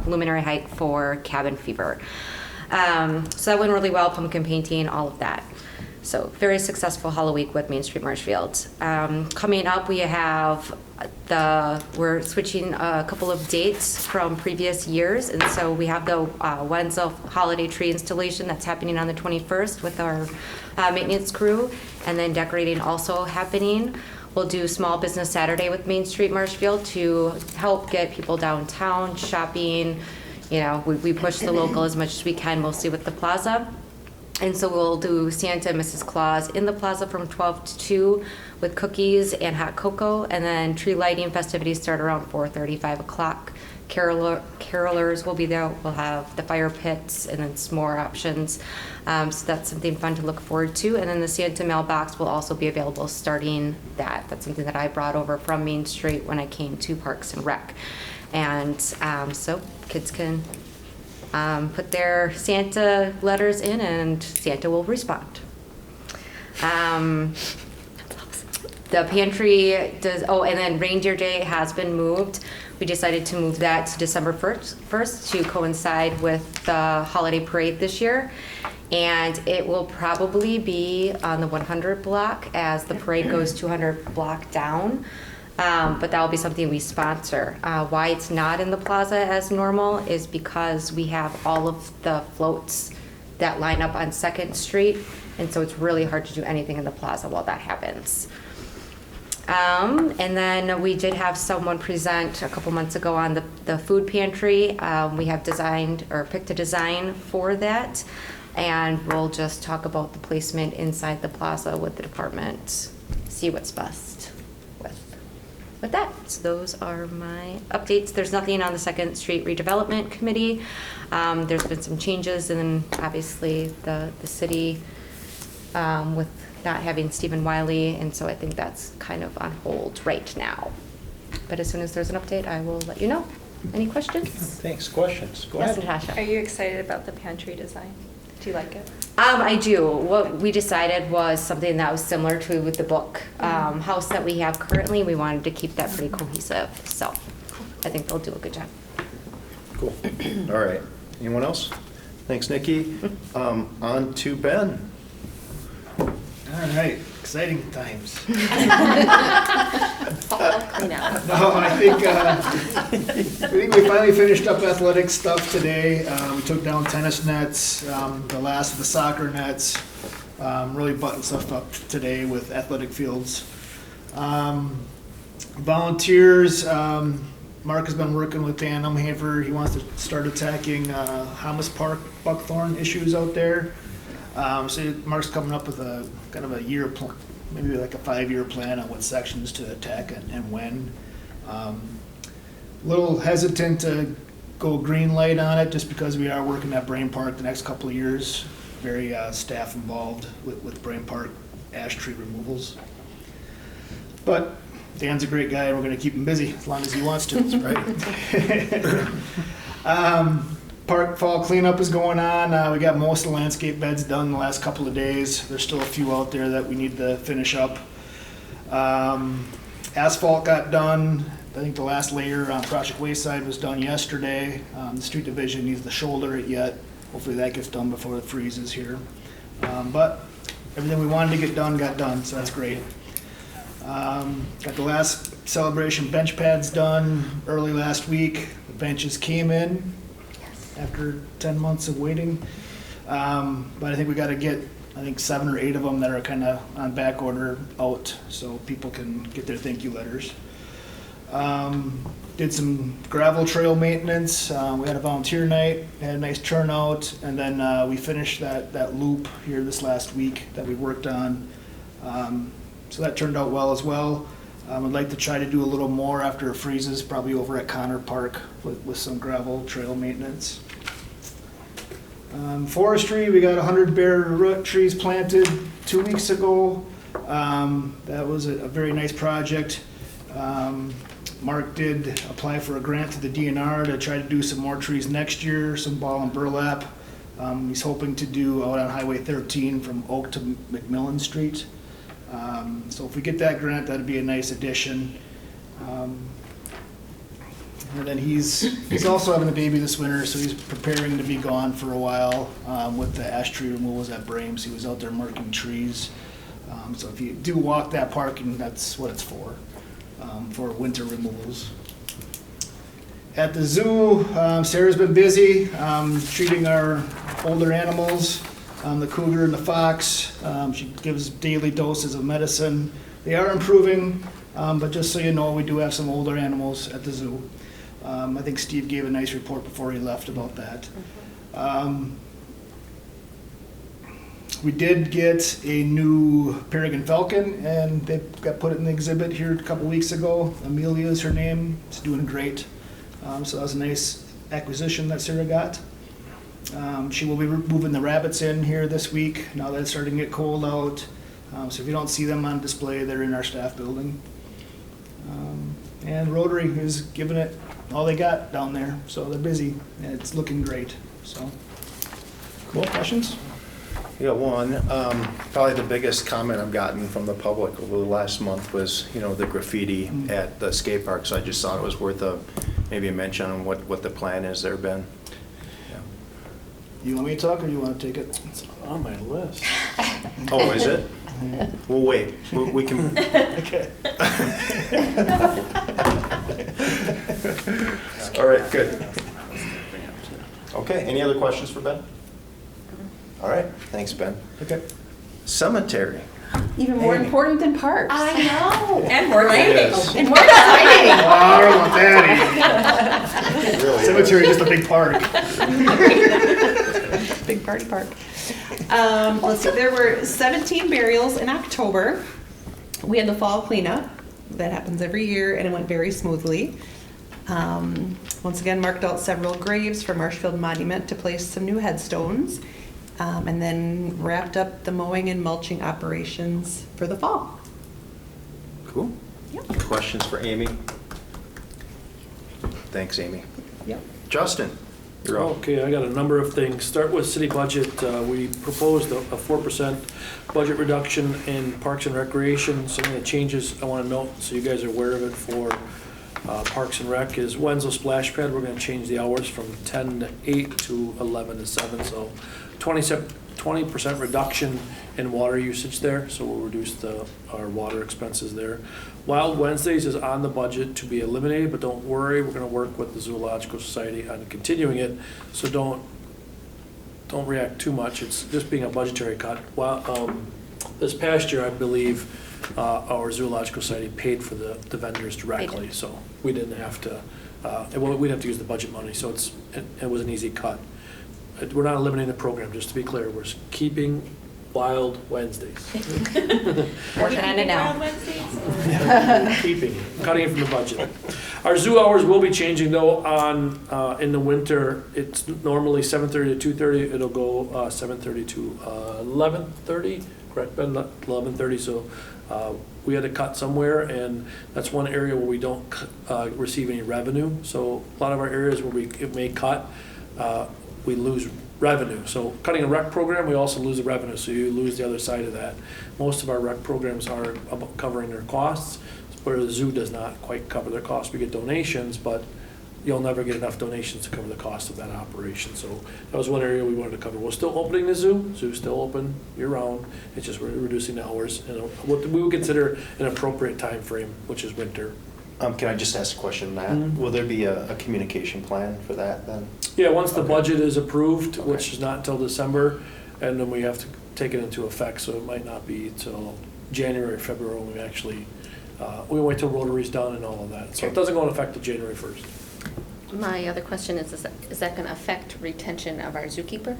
luminary hike for cabin fever. So that went really well, pumpkin painting, all of that. So very successful Halloween with Main Street Marshfield. Coming up, we have we're switching a couple of dates from previous years, and so we have the Wenzel holiday tree installation that's happening on the 21st with our maintenance crew, and then decorating also happening. We'll do Small Business Saturday with Main Street Marshfield to help get people downtown shopping. We push the local as much as we can, mostly with the plaza. And so we'll do Santa and Mrs. Claus in the plaza from 12 to 2 with cookies and hot cocoa. And then tree lighting festivities start around 4:30, 5 o'clock. Carolers will be there. We'll have the fire pits and then s'more options. So that's something fun to look forward to. And then the Santa mailbox will also be available starting that. That's something that I brought over from Main Street when I came to Parks and Rec. And so kids can put their Santa letters in and Santa will respond. The pantry does, and then Reindeer Day has been moved. We decided to move that to December 1st to coincide with the holiday parade this year. And it will probably be on the 100 block as the parade goes 200 block down. But that will be something we sponsor. Why it's not in the plaza as normal is because we have all of the floats that line up on 2nd Street. And so it's really hard to do anything in the plaza while that happens. And then we did have someone present a couple months ago on the food pantry. We have designed or picked a design for that. And we'll just talk about the placement inside the plaza with the department, see what's best with that. So those are my updates. There's nothing on the 2nd Street Redevelopment Committee. There's been some changes, and then obviously the city with not having Stephen Wiley, and so I think that's kind of on hold right now. But as soon as there's an update, I will let you know. Any questions? Thanks. Questions? Go Yes, ahead. Natasha. Are you excited about the pantry design? Do you like it? I do. What we decided was something that was similar to with the book house that we have currently. We wanted to keep that pretty cohesive, so I think they'll do a good job. Cool. All right. Anyone else? Thanks, Nikki. On to Ben. All right, exciting times. Fall cleanup. No, I think we finally finished up athletic stuff today. We took down tennis nets, the last of the soccer nets, really buttoned stuff up today with athletic fields. Volunteers, Mark has been working with Dan Umhaver. He wants to start attacking Hamas Park buckthorn issues out there. So Mark's coming up with a kind of a year plan, maybe like a 5-year plan on what sections to attack and when. Little hesitant to go green light on it just because we are working at Brain Park the next couple of years. Very staff involved with Brain Park ash tree removals. But Dan's a great guy and we're going to keep him busy as long as he wants to, right? Park fall cleanup is going on. We got most of the landscape beds done the last couple of days. There's still a few out there that we need to finish up. Asphalt got done. I think the last layer on Project Wayside was done yesterday. The street division needs to shoulder it yet. Hopefully that gets done before it freezes here. But everything we wanted to get done got done, so that's great. Got the last celebration bench pads done early last week. The benches came in after 10 months of waiting. But I think we got to get, 7 or 8 of them that are kind of on back order out so people can get their thank you letters. Did some gravel trail maintenance. We had a volunteer night, had a nice turnout, and then we finished that loop here this last week that we worked on. So that turned out well as well. I'd like to try to do a little more after it freezes, probably over at Connor Park with some gravel trail maintenance. Forestry, we got 100 bare root trees planted 2 weeks ago. That was a very nice project. Mark did apply for a grant to the DNR to try to do some more trees next year, some ball and burlap. He's hoping to do out on Highway 13 from Oak to McMillan Street. So if we get that grant, that'd be a nice addition. And then he's also having a baby this winter, so he's preparing to be gone for a while with the ash tree removals at Brames. He was out there marking trees. So if you do walk that parking, that's what it's for winter removals. At the zoo, Sarah's been busy treating our older animals, the cougar and the fox. She gives daily doses of medicine. They are improving, but just so you know, we do have some older animals at the zoo. I think Steve gave a nice report before he left about that. We did get a new Peregrine Falcon, and they got put it in the exhibit here a couple weeks ago. Amelia is her name. It's doing great. So that was a nice acquisition that Sarah got. She will be moving the rabbits in here this week, now that it's starting to get cold out. So if you don't see them on display, they're in our staff building. And Rotary is giving it all they got down there, so they're busy, and it's looking great. So, cool. Questions? Yeah, one, probably the biggest comment I've gotten from the public over the last month was, the graffiti at the skate park. So I just thought it was worth maybe a mention on what the plan is there, Ben. Yeah. You want me to talk, or you want to take it? It's on my list. Oh, is it? We'll wait. We can. Okay. All right, good. Okay, any other questions for Ben? All right, thanks, Ben. Okay. Cemetery. Even more important than parks. I know. And more lighting. Yes. And more exciting. I don't want that. Really Cemetery is just a big park. Big party park. Let's see, there were 17 burials in October. We had the fall cleanup. That happens every year, and it went very smoothly. Once again, marked out several graves for Marshfield Monument to place some new headstones. And then wrapped up the mowing and mulching operations for the fall. Cool. Yep. Questions for Amy? Thanks, Amy. Yep. Justin, you're up. Okay, I got a number of things. Start with city budget. We proposed a 4% budget reduction in Parks and Recreation. Some of the changes I want to note, so you guys are aware of it for Parks and Rec, is Wenzel Splash Pad. We're going to change the hours from 10 to 8 to 11 to 7. So 20% reduction in water usage there, so we'll reduce our water expenses there. Wild Wednesdays is on the budget to be eliminated, but don't worry, we're gonna work with the Zoological Society on continuing it, so don't react too much. It's just being a budgetary cut. This past year, I believe, our Zoological Society paid for the vendors directly, so we didn't have to, we didn't have to use the budget money, so it was an easy cut. We're not eliminating the program, just to be clear, we're keeping Wild Wednesdays. Working on it now. Keeping it, cutting it from the budget. Our zoo hours will be changing though in the winter. It's normally 7:30 to 2:30. It'll go 7:30 to 11:30, correct, Ben? 11:30, so we had to cut somewhere, and that's one area where we don't receive any revenue. So a lot of our areas where it may cut, we lose revenue. So cutting a rec program, we also lose the revenue, so you lose the other side of that. Most of our rec programs are about covering their costs, where the zoo does not quite cover their costs. We get donations, but you'll never get enough donations to cover the cost of that operation. So that was one area we wanted to cover. We're still opening the zoo. Zoo's still open year-round. It's just we're reducing the hours and what we would consider an appropriate time frame, which is winter. Can I just ask a question, Matt? Mhm. Will there be a communication plan for that then? Yeah, once the budget is approved, which is not until December, and then we have to take it into effect, so it might not be till January or February when we actually, we wait till Rotary's done and all of that. So it doesn't go into effect till January 1st. My other question is that going to affect retention of our zookeeper?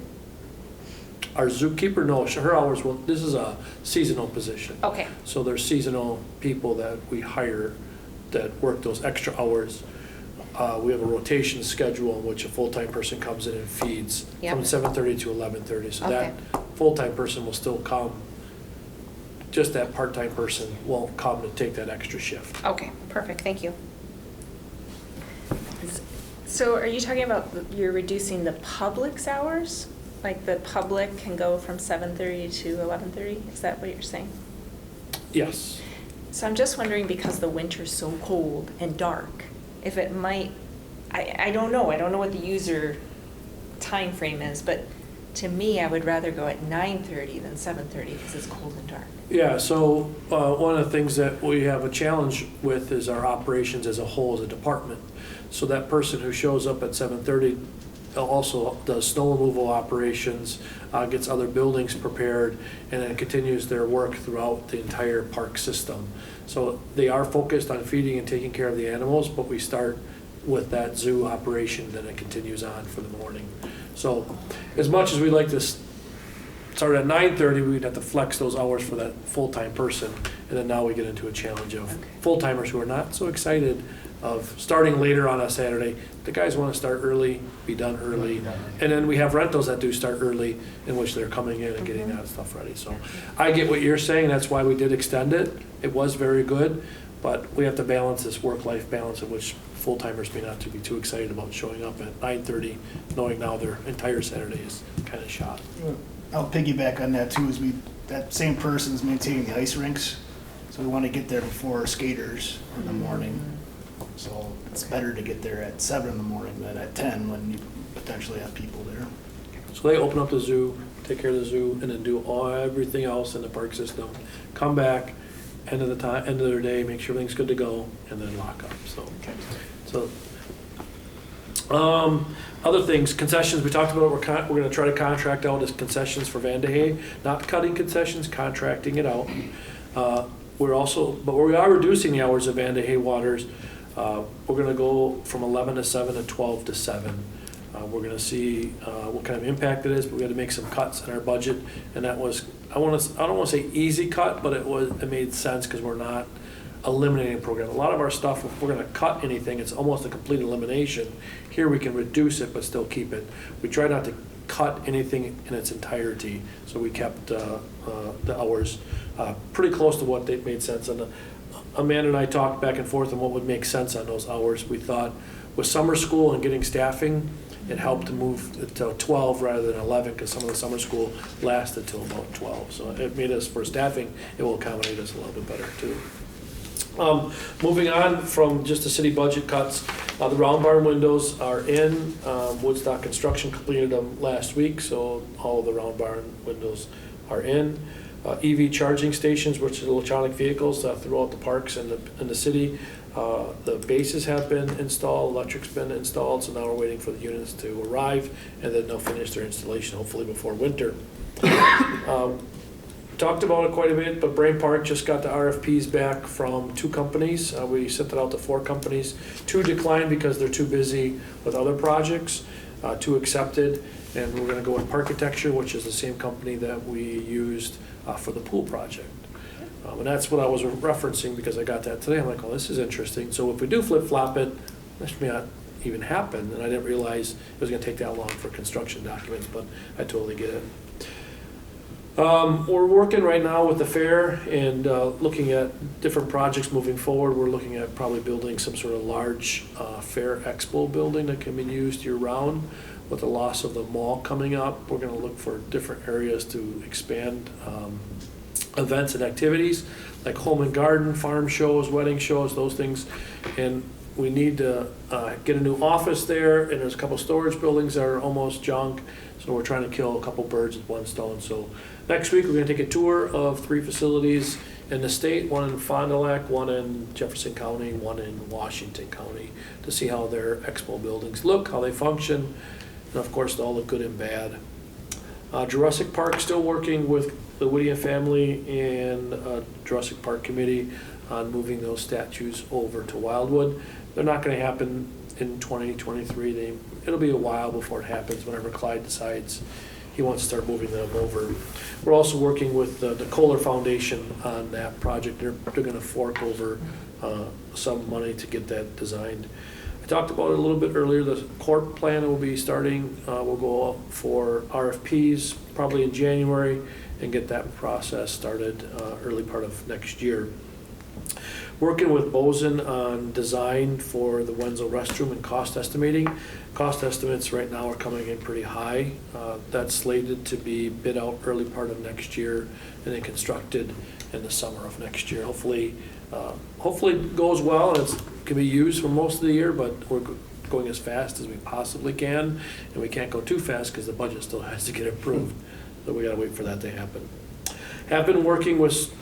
Our zookeeper, no, her hours will, this is a seasonal position. Okay. So there's seasonal people that we hire that work those extra hours. We have a rotation schedule in which a full-time person comes in and feeds from 7:30 to 11:30. So that full-time person will still come. Just that part-time person won't come to take that extra shift. Okay, perfect, thank you. So are you talking about you're reducing the public's hours? Like the public can go from 7:30 to 11:30? Is that what you're saying? Yes. So I'm just wondering, because the winter's so cold and dark, if it might, I don't know. I don't know what the user time frame is, but to me, I would rather go at 9:30 than 7:30 because it's cold and dark. Yeah, so one of the things that we have a challenge with is our operations as a whole as a department. So that person who shows up at 7:30 also does snow removal operations, gets other buildings prepared, and then continues their work throughout the entire park system. So they are focused on feeding and taking care of the animals, but we start with that zoo operation, then it continues on for the morning. So as much as we'd like to start at 9:30, we'd have to flex those hours for that full-time person. And then now we get into a challenge of full-timers who are not so excited of starting later on a Saturday. The guys want to start early, be done early. And then we have rentals that do start early, in which they're coming in and getting that stuff ready. So I get what you're saying. That's why we did extend it. It was very good, but we have to balance this work-life balance in which full-timers may not to be too excited about showing up at 9:30, knowing now their entire Saturday is kind of shot. I'll piggyback on that too, is that same person's maintaining the ice rinks, so we want to get there before skaters in the morning. So it's better to get there at 7 in the morning than at 10 when you potentially have people there. So they open up the zoo, take care of the zoo, and then do everything else in the park system. Come back, end of their day, make sure everything's good to go, and then lock up. So other things, concessions, we talked about, we're going to try to contract out as concessions for Van de Hey, not cutting concessions, contracting it out. We are reducing the hours of Van de Hey Waters. We're going to go from 11 to 7 to 12 to 7. We're going to see what kind of impact it is, but we had to make some cuts in our budget, and that was, I don't want to say easy cut, but it made sense because we're not eliminating a program. A lot of our stuff, if we're going to cut anything, it's almost a complete elimination. Here we can reduce it but still keep it. We try not to cut anything in its entirety, so we kept the hours pretty close to what they made sense. And Amanda and I talked back and forth on what would make sense on those hours. We thought with summer school and getting staffing, it helped to move it to 12 rather than 11, because some of the summer school lasted till about 12. So it made us, for staffing, it will accommodate us a little bit better too. Moving on from just the city budget cuts, the round barn windows are in. Woodstock Construction completed them last week, so all of the round barn windows are in. EV charging stations, which are electronic vehicles throughout the parks and the city. The bases have been installed, electric's been installed, so now we're waiting for the units to arrive, and then they'll finish their installation hopefully before winter. Talked about it quite a bit, but Brain Park just got the RFPs back from 2 companies. We sent it out to 4 companies. 2 declined because they're too busy with other projects. 2 accepted, and we're going to go with Parkitecture, which is the same company that we used for the pool project. And that's what I was referencing because I got that today. I'm like, well, this is interesting. So if we do flip-flop it, this may not even happen. And I didn't realize it was going to take that long for construction documents, but I totally get it. We're working right now with the fair and looking at different projects moving forward. We're looking at probably building some sort of large fair expo building that can be used year-round. With the loss of the mall coming up, we're going to look for different areas to expand events and activities like home and garden, farm shows, wedding shows, those things. And we need to get a new office there, and there's a couple storage buildings that are almost junk. So we're trying to kill a couple birds with one stone. So next week we're going to take a tour of 3 facilities in the state, 1 in Fond du Lac, 1 in Jefferson County, 1 in Washington County, to see how their expo buildings look, how they function, and of course they all look good and bad. Jurassic Park still working with the Whittier family and Jurassic Park Committee on moving those statues over to Wildwood. They're not going to happen in 2023. It'll be a while before it happens, whenever Clyde decides he wants to start moving them over. We're also working with the Kohler Foundation on that project. They're going to fork over some money to get that designed. I talked about it a little bit earlier. The court plan will be starting. We'll go up for RFPs probably in January and get that process started early part of next year. Working with Bozen on design for the Wenzel restroom and cost estimating. Cost estimates right now are coming in pretty high. That's slated to be bid out early part of next year and then constructed in the summer of next year. Hopefully it goes well and it can be used for most of the year, but we're going as fast as we possibly can, and we can't go too fast because the budget still has to get approved. So we gotta wait for that to happen. Have been working with,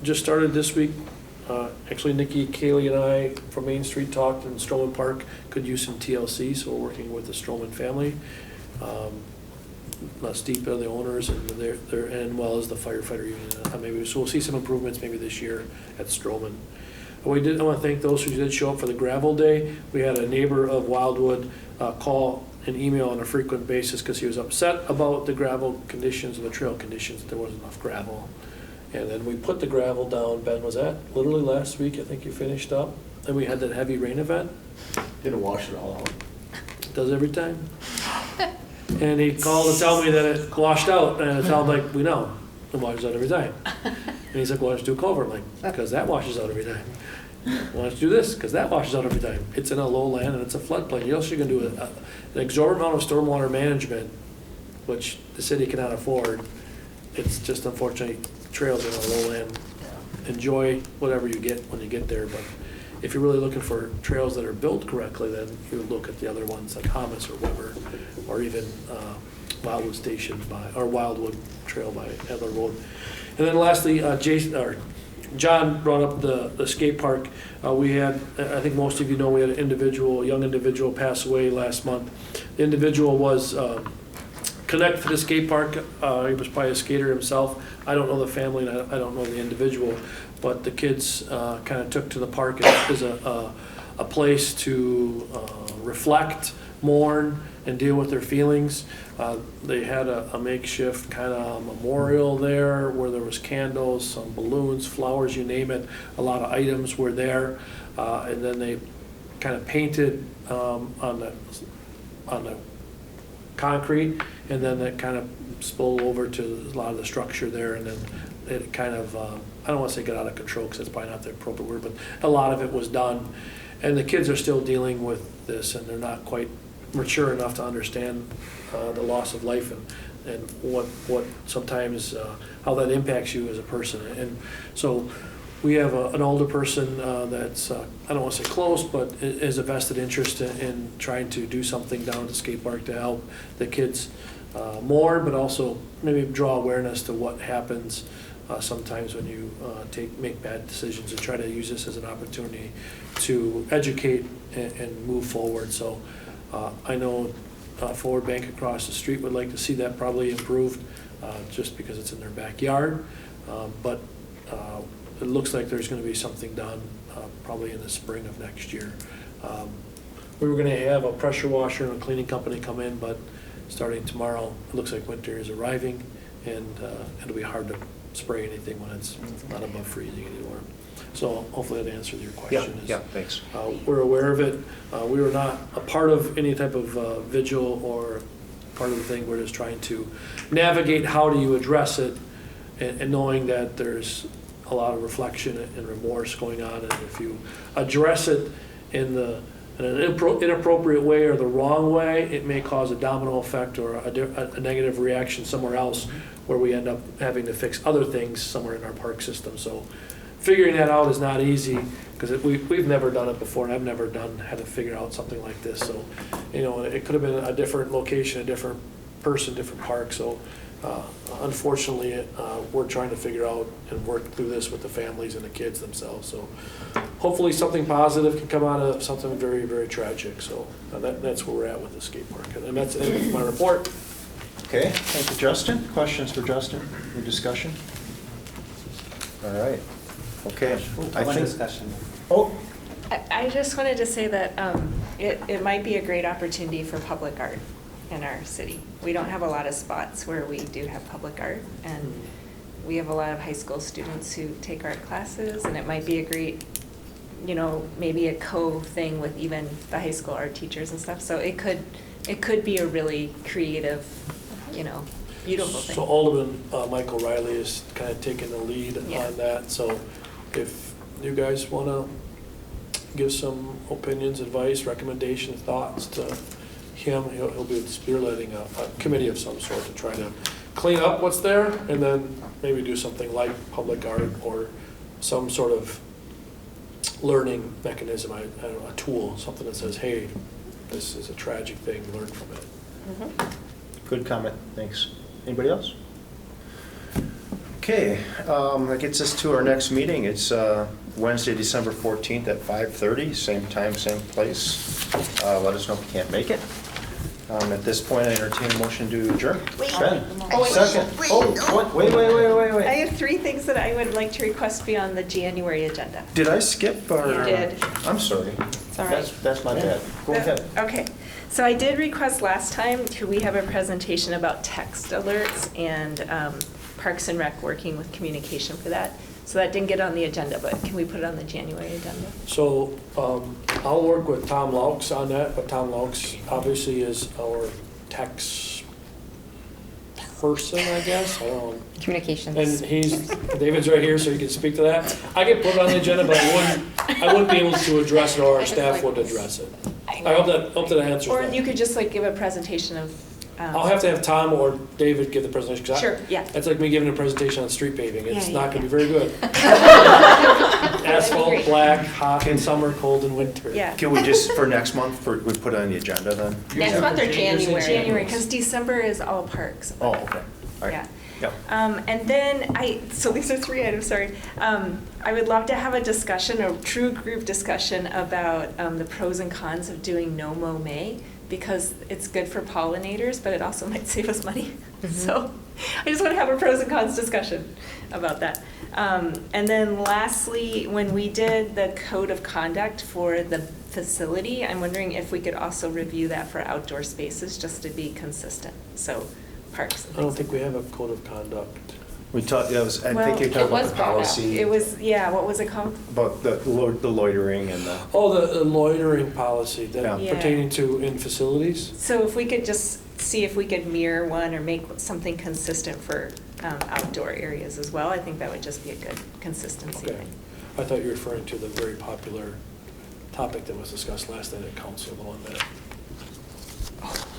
just started this week, actually Nikki, Kaylee, and I from Main Street talked, and Stroman Park could use some TLC, so we're working with the Stroman family. Steepa, the owners, and they're and well as the firefighter union. Maybe so we'll see some improvements maybe this year at Stroman. I want to thank those who did show up for the gravel day. We had a neighbor of Wildwood call and email on a frequent basis because he was upset about the gravel conditions and the trail conditions. There wasn't enough gravel. And then we put the gravel down. Ben, was that literally last week? I think you finished up. And we had that heavy rain event. Didn't wash it all out. Does every time. And he called to tell me that it washed out. And I tell him, like, we know. It washes out every time. And he's like, why don't you do a culvert? I'm like, because that washes out every time. Why don't you do this? Because that washes out every time. It's in a lowland and it's a floodplain. You're also going to do an exorbitant amount of stormwater management, which the city cannot afford. It's just unfortunately trails in a lowland. Enjoy whatever you get when you get there, but if you're really looking for trails that are built correctly, then you look at the other ones like Thomas or Weber, or even Wildwood Station or Wildwood Trail by Edler Road. And then lastly, John brought up the skate park. We had, I think most of you know, we had a young individual pass away last month. The individual was connected to the skate park. He was probably a skater himself. I don't know the family, and I don't know the individual, but the kids kind of took to the park as a place to reflect, mourn, and deal with their feelings. They had a makeshift kind of memorial there where there was candles, some balloons, flowers, you name it. A lot of items were there. And then they kind of painted on the concrete, and then that kind of spilled over to a lot of the structure there, and then it kind of, I don't want to say got out of control, because that's probably not the appropriate word, but a lot of it was done. And the kids are still dealing with this, and they're not quite mature enough to understand the loss of life and what sometimes, how that impacts you as a person. And so we have an older person that's, I don't want to say close, but is a vested interest in trying to do something down at the skate park to help the kids more, but also maybe draw awareness to what happens sometimes when you make bad decisions, and try to use this as an opportunity to educate and move forward. So I know Forward Bank across the street would like to see that probably improved, just because it's in their backyard. But it looks like there's going to be something done probably in the spring of next year. We were going to have a pressure washer and a cleaning company come in, but starting tomorrow, it looks like winter is arriving, and it'll be hard to spray anything when it's not above freezing anymore. So hopefully that answered your question. Yeah, thanks. We're aware of it. We were not a part of any type of vigil or part of the thing. We're just trying to navigate how do you address it, and knowing that there's a lot of reflection and remorse going on. And if you address it in an inappropriate way or the wrong way, it may cause a domino effect or a negative reaction somewhere else, where we end up having to fix other things somewhere in our park system. So figuring that out is not easy, because we've never done it before, and I've never had to figure out something like this. So, it could have been a different location, a different person, different park. So unfortunately, we're trying to figure out and work through this with the families and the kids themselves. So hopefully something positive can come out of something very, very tragic. So that's where we're at with the skate park. And that's the end of my report. Okay, thank you, Justin. Questions for Justin or discussion? All right. Okay. One discussion. Oh. I just wanted to say that it might be a great opportunity for public art in our city. We don't have a lot of spots where we do have public art, and we have a lot of high school students who take art classes, and it might be a great, maybe a co-thing with even the high school art teachers and stuff. So it could be a really creative, beautiful thing. So Alderman Michael Riley is kind of taking the lead on that. So if you guys want to give some opinions, advice, recommendations, thoughts to him, he'll be spearheading a committee of some sort to try to clean up what's there, and then maybe do something like public art or some sort of learning mechanism, I don't know, a tool, something that says, hey, this is a tragic thing, learn from it. Mm-hmm. Good comment, thanks. Anybody else? Okay, that gets us to our next meeting. It's Wednesday, December 14th at 5:30, same time, same place. Let us know if you can't make it. At this point, I entertain a motion to adjourn. Ben, second. Wait. I have 3 things that I would like to request be on the January agenda. Did I skip or? You did. I'm sorry. It's all right. That's my bad. Go ahead. Okay, so I did request last time, could we have a presentation about text alerts and Parks and Rec working with communication for that? So that didn't get on the agenda, but can we put it on the January agenda? So I'll work with Tom Laux on that, but Tom Laux obviously is our tax person, I guess. I don't know. Communications. And David's right here, so he can speak to that. I could put it on the agenda, but I wouldn't be able to address it, or our staff would address it. I hope that answers Or that. you could just give a presentation of. I'll have to have Tom or David give the presentation. 'Cause Sure, yeah. That's like me giving a presentation on street paving. It's Yeah, not yeah, going to be very good. Asphalt, great. black, hot in summer, cold in winter. Yeah. Can we just, for next month, we put it on the agenda then? Next month or January? January, because December is all parks. Oh, okay. All right. Yeah. Yep. And then so these are 3 items, sorry. I would love to have a discussion, a true group discussion about the pros and cons of doing no mow May, because it's good for pollinators, but it also might save us money. So I just want to have a pros and cons discussion about that. And then lastly, when we did the code of conduct for the facility, I'm wondering if we could also review that for outdoor spaces, just to be consistent. So parks and I don't things think we have a code of conduct. We talked, I think you're talking about the policy. It was, what was it called? About the loitering and the. Oh, the loitering policy that Yeah. pertaining to in facilities? So if we could just see if we could mirror one or make something consistent for outdoor areas as well. I think that would just be a good consistency Okay. thing. I thought you were referring to the very popular topic that was discussed last night at council, the one that,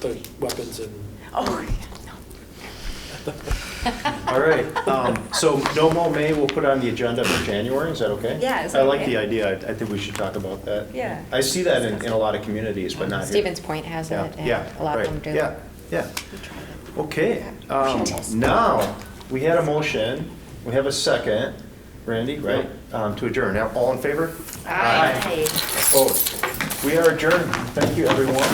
the weapons and. Oh, All right, so no mo May, we'll put it on the agenda for January, is that okay? Yeah, is I that like okay? the idea, I think we should talk about that. Yeah. I see that in a lot of communities, but not here. Stevens Point has Yeah, it, yeah, a lot of right, them do. Yeah, yeah. Okay, now, we had a motion, we have a second, Randy, right, to adjourn. Now, all in favor? Aye. Opposed? We are adjourned. Thank you, everyone.